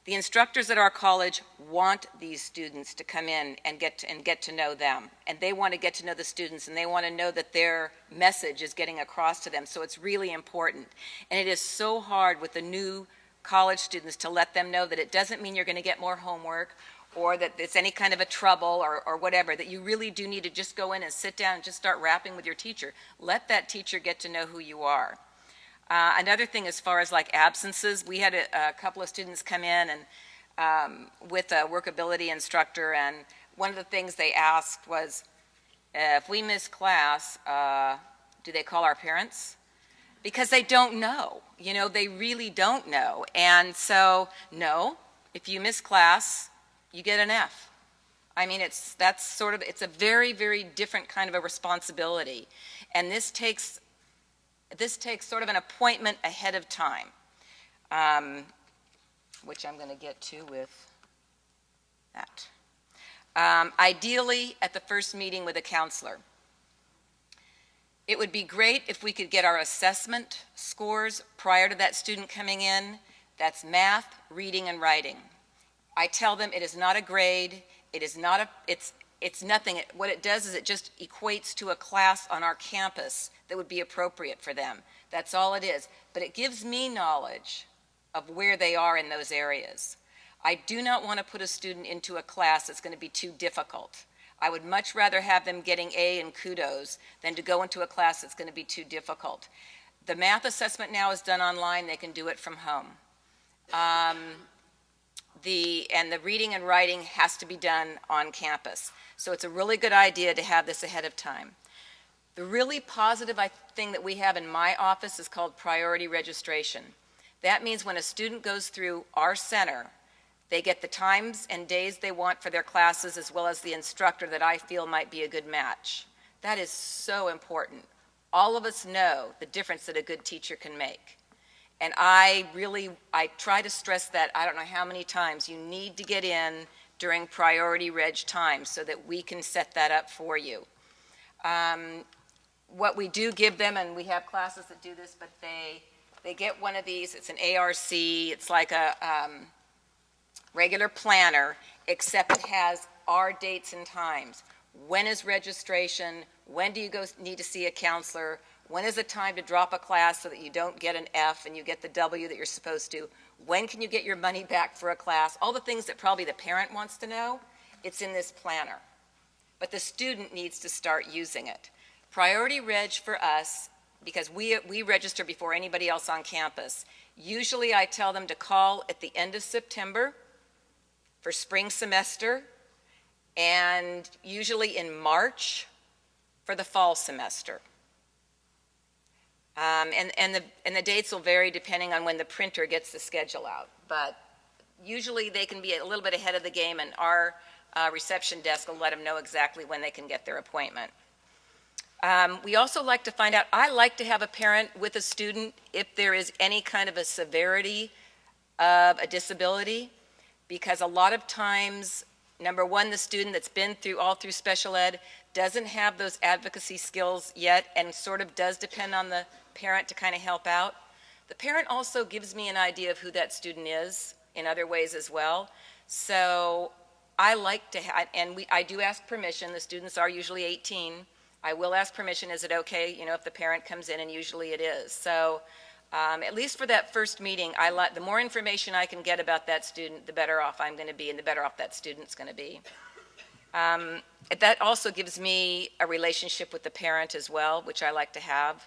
Speaker 4: The instructors at our college want these students to come in and get to know them. And they want to get to know the students, and they want to know that their message is getting across to them. So it's really important. And it is so hard with the new college students to let them know that it doesn't mean you're going to get more homework or that it's any kind of a trouble or whatever, that you really do need to just go in and sit down and just start rapping with your teacher. Let that teacher get to know who you are. Another thing as far as like absences, we had a couple of students come in and with a workability instructor, and one of the things they asked was, if we miss class, do they call our parents? Because they don't know, they really don't know. And so, no, if you miss class, you get an F. I mean, it's a very, very different kind of a responsibility. And this takes sort of an appointment ahead of time, which I'm going to get to with that. Ideally, at the first meeting with a counselor. It would be great if we could get our assessment scores prior to that student coming in. That's math, reading, and writing. I tell them it is not a grade. It is not it's nothing. What it does is it just equates to a class on our campus that would be appropriate for them. That's all it is. But it gives me knowledge of where they are in those areas. I do not want to put a student into a class that's going to be too difficult. I would much rather have them getting A and kudos than to go into a class that's going to be too difficult. The math assessment now is done online. They can do it from home. The reading and writing has to be done on campus. So it's a really good idea to have this ahead of time. The really positive thing that we have in my office is called priority registration. That means when a student goes through our center, they get the times and days they want for their classes as well as the instructor that I feel might be a good match. That is so important. All of us know the difference that a good teacher can make. And I try to stress that I don't know how many times. You need to get in during priority reg time so that we can set that up for you. What we do give them, and we have classes that do this, but they get one of these. It's an ARC. It's like a regular planner, except it has our dates and times. When is registration? When do you need to see a counselor? When is the time to drop a class so that you don't get an F and you get the W that you're supposed to? When can you get your money back for a class? All the things that probably the parent wants to know, it's in this planner. But the student needs to start using it. Priority reg for us, because we register before anybody else on campus. Usually I tell them to call at the end of September for spring semester, and usually in March for the fall semester. And the dates will vary depending on when the printer gets the schedule out. But usually they can be a little bit ahead of the game, and our reception desk will let them know exactly when they can get their appointment. We also like to find out, I like to have a parent with a student if there is any kind of a severity of a disability, because a lot of times, number one, the student that's been all through special ed doesn't have those advocacy skills yet and sort of does depend on the parent to kind of help out. The parent also gives me an idea of who that student is in other ways as well. So I like to have, and I do ask permission. The students are usually 18. I will ask permission, is it okay, if the parent comes in, and usually it is. So at least for that first meeting, the more information I can get about that student, the better off I'm going to be and the better off that student's going to be. That also gives me a relationship with the parent as well, which I like to have.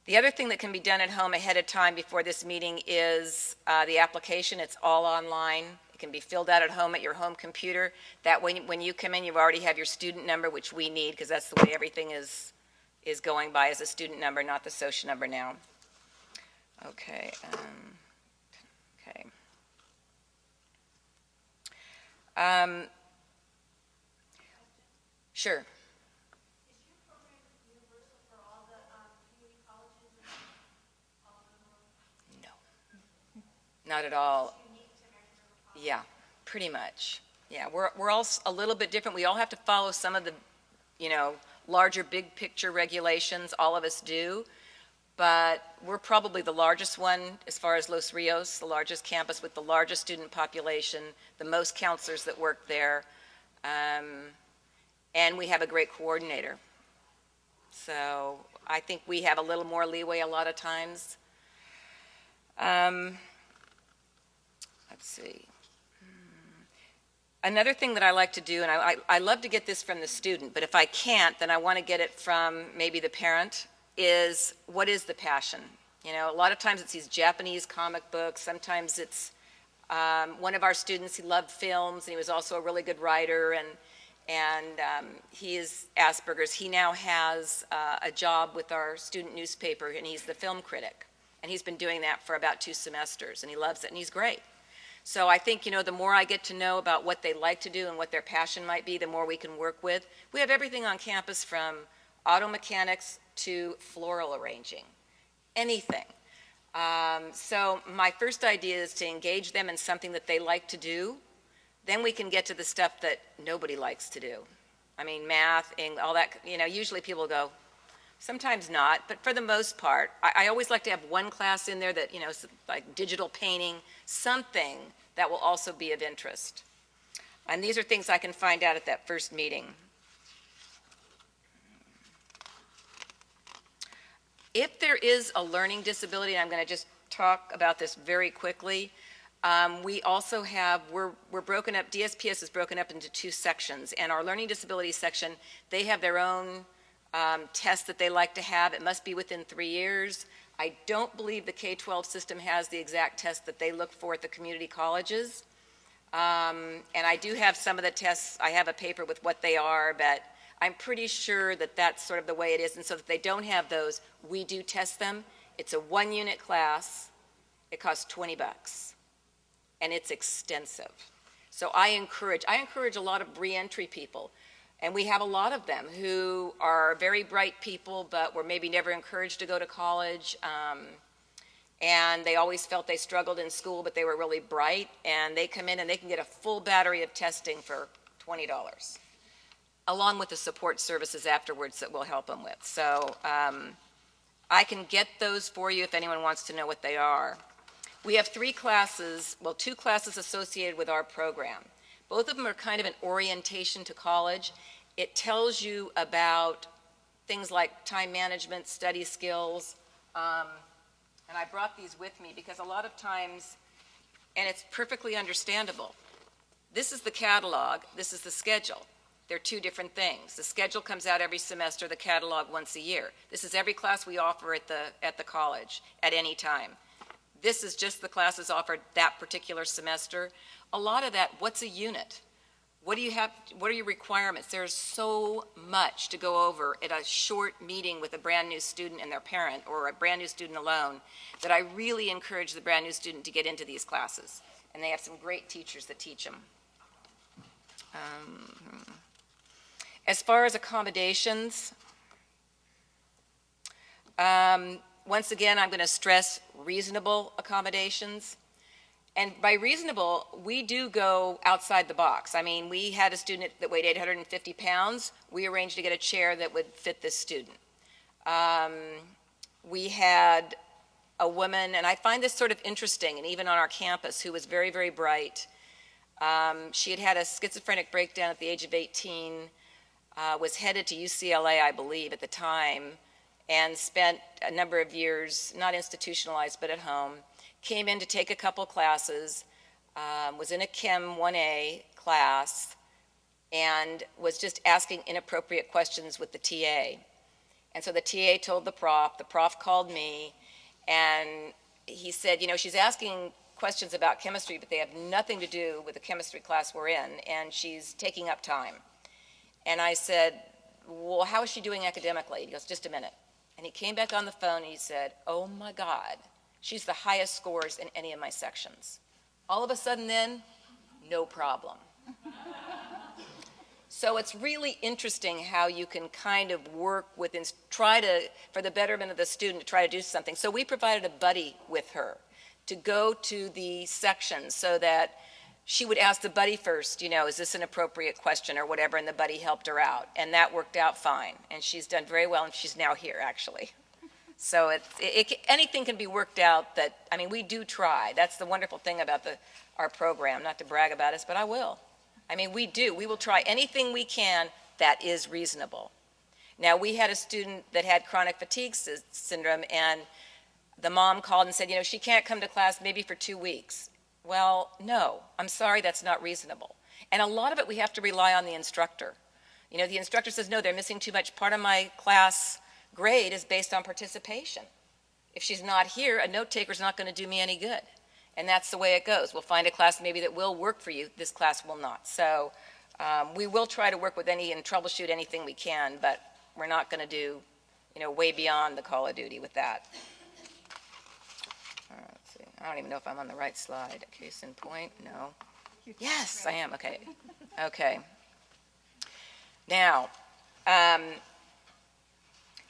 Speaker 4: The other thing that can be done at home ahead of time before this meeting is the application. It's all online. It can be filled out at home at your home computer. That way, when you come in, you already have your student number, which we need because that's the way everything is going by, as a student number, not the social number now. Okay. Okay. Sure. Not at all. Yeah, pretty much. Yeah, we're all a little bit different. We all have to follow some of the, larger big picture regulations. All of us do. But we're probably the largest one as far as Los Rios, the largest campus with the largest student population, the most counselors that work there, and we have a great coordinator. So I think we have a little more leeway a lot of times. Let's see. Another thing that I like to do, and I love to get this from the student, but if I can't, then I want to get it from maybe the parent, is what is the passion? A lot of times it's these Japanese comic books. Sometimes it's one of our students, he loved films, and he was also a really good writer, and he is Asperger's. He now has a job with our student newspaper, and he's the film critic. And he's been doing that for about 2 semesters, and he loves it, and he's great. So I think, the more I get to know about what they like to do and what their passion might be, the more we can work with. We have everything on campus from auto mechanics to floral arranging, anything. So my first idea is to engage them in something that they like to do. Then we can get to the stuff that nobody likes to do. I mean, math, all that, usually people go, sometimes not, but for the most part, I always like to have one class in there that, like digital painting, something that will also be of interest. And these are things I can find out at that first meeting. If there is a learning disability, and I'm going to just talk about this very quickly, we also have, we're broken up, DSPS is broken up into 2 sections, and our learning disability section, they have their own test that they like to have. It must be within 3 years. I don't believe the K-12 system has the exact test that they look for at the community colleges. And I do have some of the tests. I have a paper with what they are, but I'm pretty sure that that's sort of the way it is. And so if they don't have those, we do test them. It's a 1-unit class. It costs $20, and it's extensive. So I encourage a lot of reentry people. And we have a lot of them who are very bright people, but were maybe never encouraged to go to college. And they always felt they struggled in school, but they were really bright. And they come in and they can get a full battery of testing for $20, along with the support services afterwards that we'll help them with. So I can get those for you if anyone wants to know what they are. We have 3 classes, well, 2 classes associated with our program. Both of them are kind of an orientation to college. It tells you about things like time management, study skills, and I brought these with me because a lot of times, and it's perfectly understandable, this is the catalog, this is the schedule. They're 2 different things. The schedule comes out every semester, the catalog once a year. This is every class we offer at the college at any time. This is just the classes offered that particular semester. A lot of that, what's a unit? What do you have, what are your requirements? There's so much to go over at a short meeting with a brand new student and their parent, or a brand new student alone, that I really encourage the brand new student to get into these classes. And they have some great teachers that teach them. As far as accommodations, once again, I'm going to stress reasonable accommodations. And by reasonable, we do go outside the box. I mean, we had a student that weighed 850 pounds. We arranged to get a chair that would fit this student. We had a woman, and I find this sort of interesting, and even on our campus, who was very, very bright. She had had a schizophrenic breakdown at the age of 18, was headed to UCLA, I believe, at the time, and spent a number of years, not institutionalized, but at home. Came in to take a couple classes, was in a Chem 1A class, and was just asking inappropriate questions with the TA. And so the TA told the prof called me, and he said, she's asking questions about chemistry, but they have nothing to do with the chemistry class we're in, and she's taking up time. And I said, well, how is she doing academically? He goes, just a minute. And he came back on the phone and he said, oh my God, she's the highest scores in any of my sections. All of a sudden then, no problem. So it's really interesting how you can kind of work with, for the betterment of the student, to try to do something. So we provided a buddy with her to go to the section so that she would ask the buddy first, is this an appropriate question or whatever, and the buddy helped her out. And that worked out fine. And she's done very well, and she's now here, actually. So anything can be worked out we do try. That's the wonderful thing about our program, not to brag about us, but I will. We do. We will try anything we can that is reasonable. Now, we had a student that had chronic fatigue syndrome, and the mom called and said, she can't come to class maybe for 2 weeks. Well, no, I'm sorry, that's not reasonable. And a lot of it we have to rely on the instructor. The instructor says, no, they're missing too much. Part of my class grade is based on participation. If she's not here, a note taker's not going to do me any good. And that's the way it goes. We'll find a class maybe that will work for you. This class will not. So we will try to work with and troubleshoot anything we can, but we're not going to do, way beyond the call of duty with that. Let's see. I don't even know if I'm on the right slide. Case in point, no. Yes, I am. Okay. Okay. Now,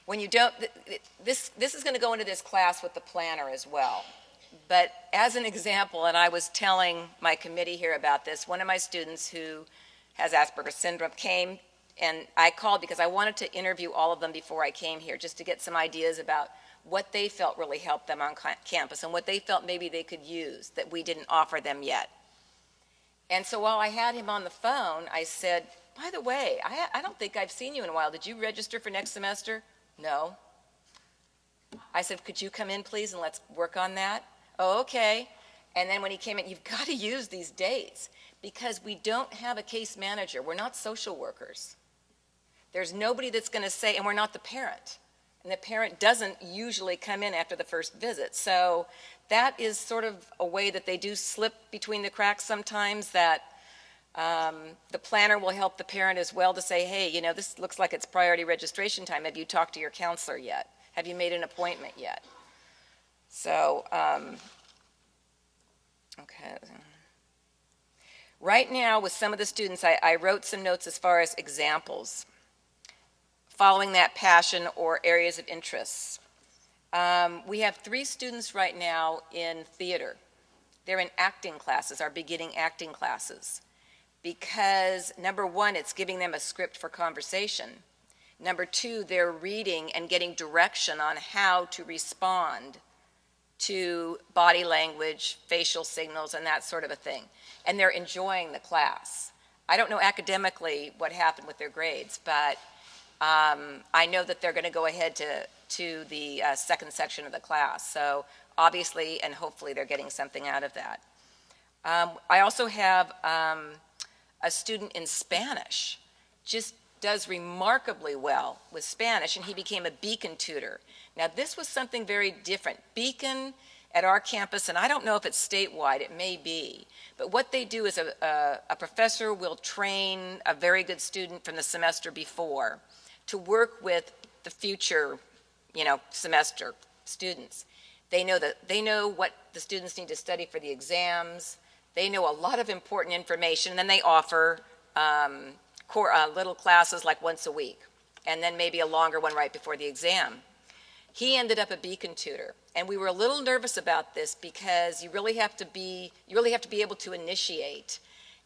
Speaker 4: when you don't, this is going to go into this class with the planner as well. But as an example, and I was telling my committee here about this, one of my students who has Asperger's syndrome came, and I called because I wanted to interview all of them before I came here, just to get some ideas about what they felt really helped them on campus and what they felt maybe they could use that we didn't offer them yet. And so while I had him on the phone, I said, by the way, I don't think I've seen you in a while. Did you register for next semester? No. I said, could you come in, please, and let's work on that? Oh, okay. And then when he came in, you've got to use these dates because we don't have a case manager. We're not social workers. There's nobody that's going to say, and we're not the parent. And the parent doesn't usually come in after the first visit. So that is sort of a way that they do slip between the cracks sometimes, that the planner will help the parent as well to say, hey, this looks like it's priority registration time. Have you talked to your counselor yet? Have you made an appointment yet? So, okay. Right now, with some of the students, I wrote some notes as far as examples, following that passion or areas of interest. We have 3 students right now in theater. They're in acting classes, our beginning acting classes, because number 1, it's giving them a script for conversation. Number 2, they're reading and getting direction on how to respond to body language, facial signals, and that sort of a thing. And they're enjoying the class. I don't know academically what happened with their grades, but I know that they're going to go ahead to the second section of the class. So obviously and hopefully they're getting something out of that. I also have a student in Spanish, just does remarkably well with Spanish, and he became a Beacon tutor. Now, this was something very different. Beacon at our campus, and I don't know if it's statewide, it may be, but what they do is a professor will train a very good student from the semester before to work with the future, semester students. They know what the students need to study for the exams. They know a lot of important information, and then they offer little classes like once a week, and then maybe a longer one right before the exam. He ended up a Beacon tutor, and we were a little nervous about this because you really have to be able to initiate,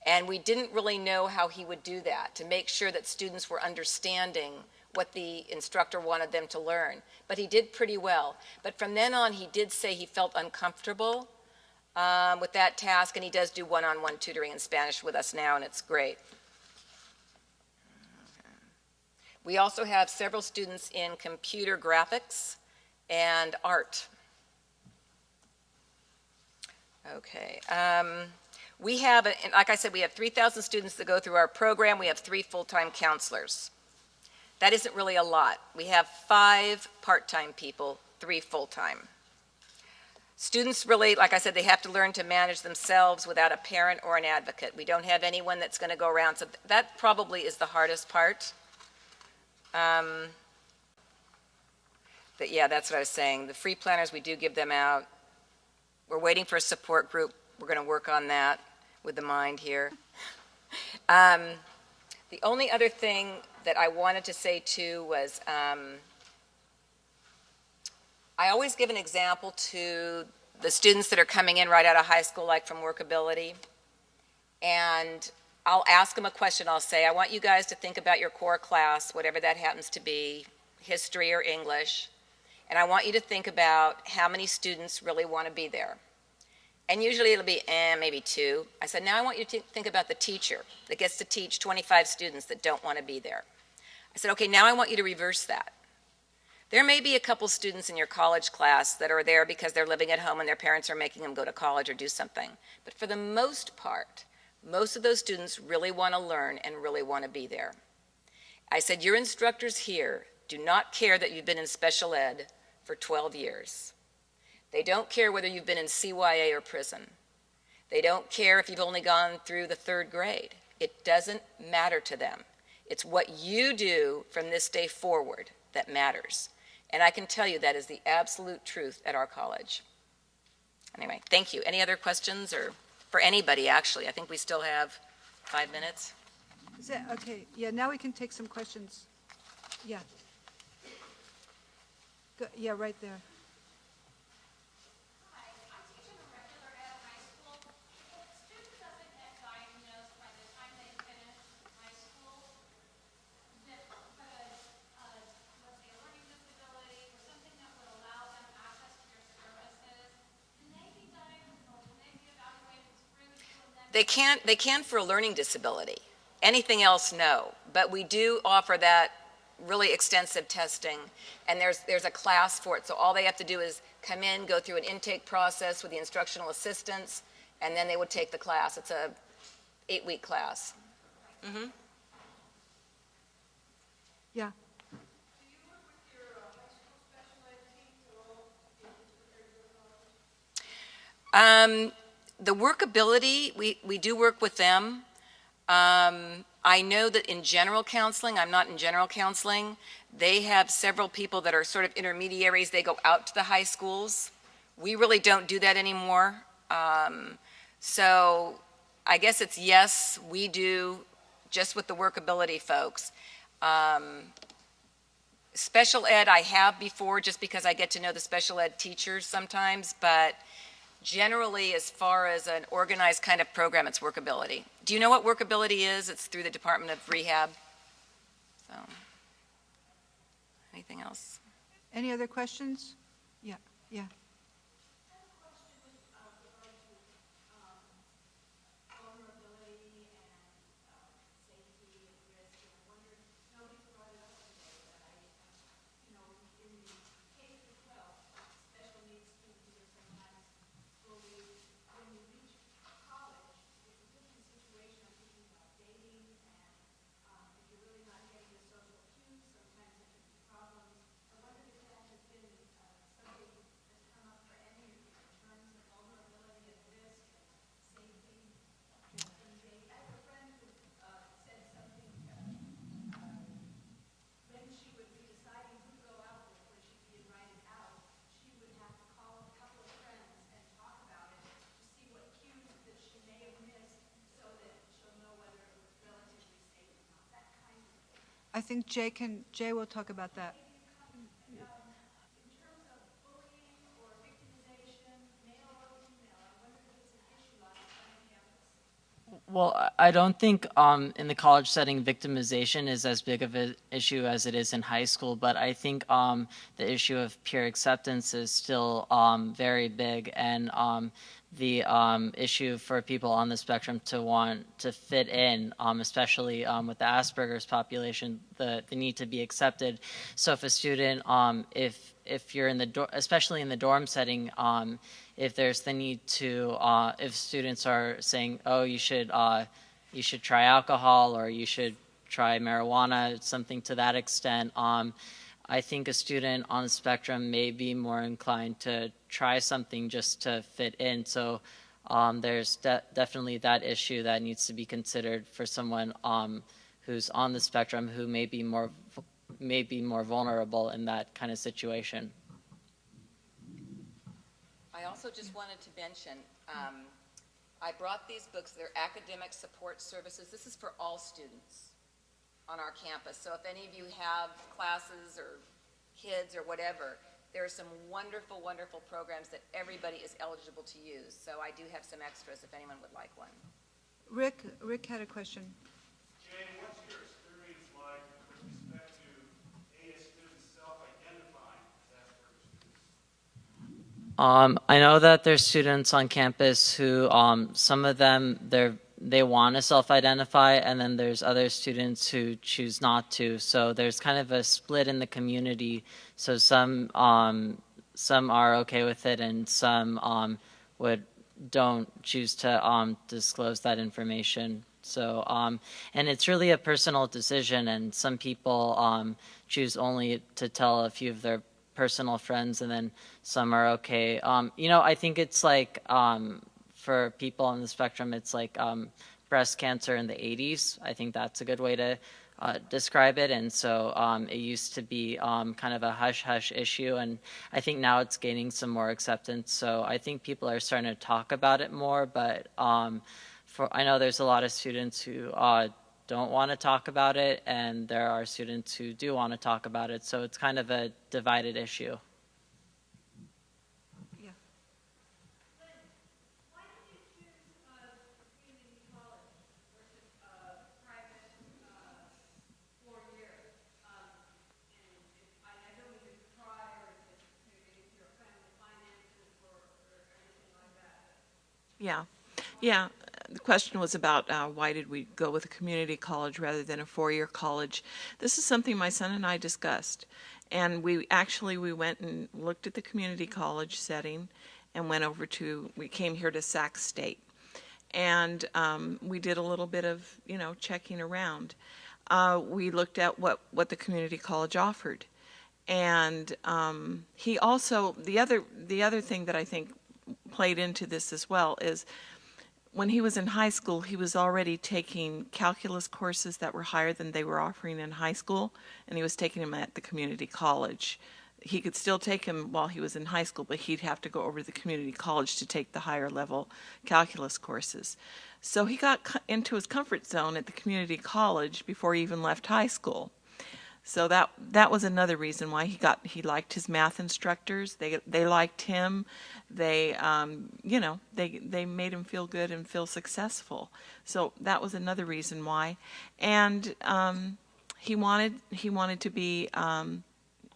Speaker 4: and we didn't really know how he would do that to make sure that students were understanding what the instructor wanted them to learn. But he did pretty well. But from then on, he did say he felt uncomfortable with that task, and he does do one-on-one tutoring in Spanish with us now, and it's great. We also have several students in computer graphics and art. Okay. We have, like I said, we have 3,000 students that go through our program. We have 3 full-time counselors. That isn't really a lot. We have 5 part-time people, 3 full-time. Students really, like I said, they have to learn to manage themselves without a parent or an advocate. We don't have anyone that's going to go around, so that probably is the hardest part. But yeah, that's what I was saying. The free planners, we do give them out. We're waiting for a support group. We're going to work on that with the mind here. The only other thing that I wanted to say too was I always give an example to the students that are coming in right out of high school, like from workability. And I'll ask them a question. I'll say, I want you guys to think about your core class, whatever that happens to be, history or English. And I want you to think about how many students really want to be there. And usually it'll be, maybe 2. I said, now I want you to think about the teacher that gets to teach 25 students that don't want to be there. I said, okay, now I want you to reverse that. There may be a couple students in your college class that are there because they're living at home and their parents are making them go to college or do something. But for the most part, most of those students really want to learn and really want to be there. I said, your instructors here do not care that you've been in special ed for 12 years. They don't care whether you've been in CYA or prison. They don't care if you've only gone through the 3rd grade. It doesn't matter to them. It's what you do from this day forward that matters. And I can tell you that is the absolute truth at our college. Anyway, thank you. Any other questions, or for anybody, actually? I think we still have 5 minutes.
Speaker 1: Is that, okay, yeah, now we can take some questions. Yeah. Go, yeah, right there.
Speaker 4: They can for a learning disability. Anything else, no. But we do offer that really extensive testing, and there's a class for it. So all they have to do is come in, go through an intake process with the instructional assistants, and then they would take the class. It's a 8-week class. Mm-hmm.
Speaker 1: Yeah.
Speaker 4: The workability, we do work with them. I know that in general counseling, I'm not in general counseling, they have several people that are sort of intermediaries. They go out to the high schools. We really don't do that anymore. So I guess it's yes, we do, just with the workability folks. Special ed I have before, just because I get to know the special ed teachers sometimes, but generally, as far as an organized kind of program, it's workability. Do you know what workability is? It's through the Department of Rehab. So, anything else?
Speaker 1: Any other questions? Yeah, yeah. I think Jay will talk about that.
Speaker 3: Well, I don't think in the college setting victimization is as big of an issue as it is in high school, but I think the issue of peer acceptance is still very big, and the issue for people on the spectrum to want to fit in, especially with the Asperger's population, the need to be accepted. So if a student, if you're in the especially in the dorm setting, if there's the need to, if students are saying, oh, you should try alcohol, or you should try marijuana, something to that extent, I think a student on the spectrum may be more inclined to try something just to fit in. So there's definitely that issue that needs to be considered for someone who's on the spectrum, who may be more vulnerable in that kind of situation.
Speaker 4: I also just wanted to mention, I brought these books. They're academic support services. This is for all students on our campus. So if any of you have classes or kids or whatever, there are some wonderful, wonderful programs that everybody is eligible to use. So I do have some extras if anyone would like one.
Speaker 1: Rick had a question.
Speaker 5: Jane, what's your experience like with respect to AS students self-identifying as Asperger's students?
Speaker 3: I know that there's students on campus who, some of them, they want to self-identify, and then there's other students who choose not to. So there's kind of a split in the community. So some are okay with it, and some don't choose to disclose that information. So and it's really a personal decision, and some people choose only to tell a few of their personal friends, and then some are okay. I think it's like for people on the spectrum, it's like breast cancer in the 80s. I think that's a good way to describe it. And so it used to be kind of a hush-hush issue, and I think now it's gaining some more acceptance. So I think people are starting to talk about it more, but I know there's a lot of students who don't want to talk about it, and there are students who do want to talk about it. So it's kind of a divided issue.
Speaker 2: Yeah. The question was about why did we go with a community college rather than a four-year college. This is something my son and I discussed, and we went and looked at the community college setting and we came here to Sac State, and we did a little bit of checking around. We looked at what the community college offered, and he also the other thing that I think played into this as well is when he was in high school, he was already taking calculus courses that were higher than they were offering in high school, and he was taking them at the community college. He could still take them while he was in high school, but he'd have to go over to the community college to take the higher level calculus courses. So he got into his comfort zone at the community college before he even left high school. So that was another reason why he liked his math instructors. They liked him. They they made him feel good and feel successful. So that was another reason why. And he wanted to be,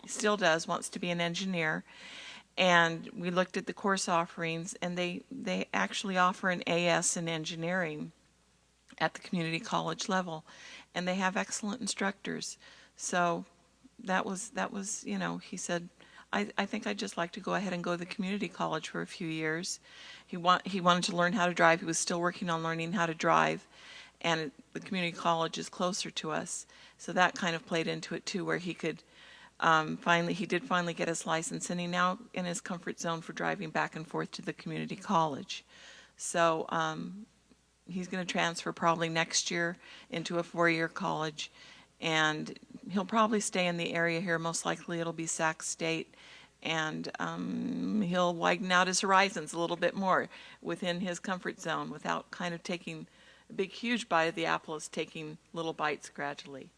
Speaker 2: still does, wants to be an engineer. And we looked at the course offerings, and they actually offer an AS in engineering at the community college level, and they have excellent instructors. So that was he said, I think I'd just like to go ahead and go to the community college for a few years. He wanted to learn how to drive. He was still working on learning how to drive, and the community college is closer to us. So that kind of played into it too, where he could he did finally get his license, and he now in his comfort zone for driving back and forth to the community college. So he's going to transfer probably next year into a four-year college, and he'll probably stay in the area here. Most likely it'll be Sac State, and he'll widen out his horizons a little bit more within his comfort zone without kind of taking a big, huge bite of the apple. Is taking little bites gradually.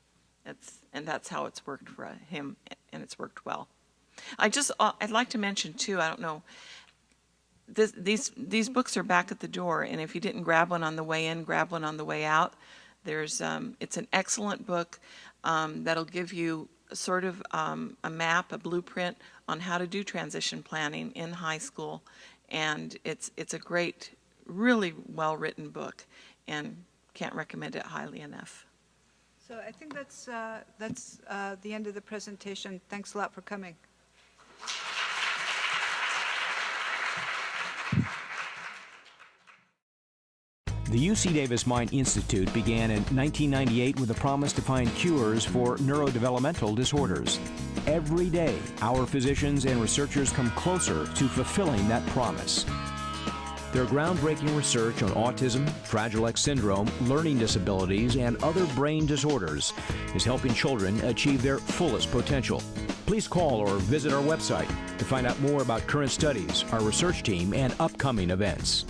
Speaker 2: That's how it's worked for him, and it's worked well. I'd like to mention too, I don't know, these books are back at the door, and if you didn't grab one on the way in, grab one on the way out. It's an excellent book that'll give you sort of a map, a blueprint on how to do transition planning in high school, and it's a great, really well-written book, and can't recommend it highly enough.
Speaker 1: So I think that's the end of the presentation. Thanks a lot for coming.
Speaker 6: The UC Davis Mind Institute began in 1998 with a promise to find cures for neurodevelopmental disorders. Every day, our physicians and researchers come closer to fulfilling that promise. Their groundbreaking research on autism, Fragile X syndrome, learning disabilities, and other brain disorders is helping children achieve their fullest potential. Please call or visit our website to find out more about current studies, our research team, and upcoming events.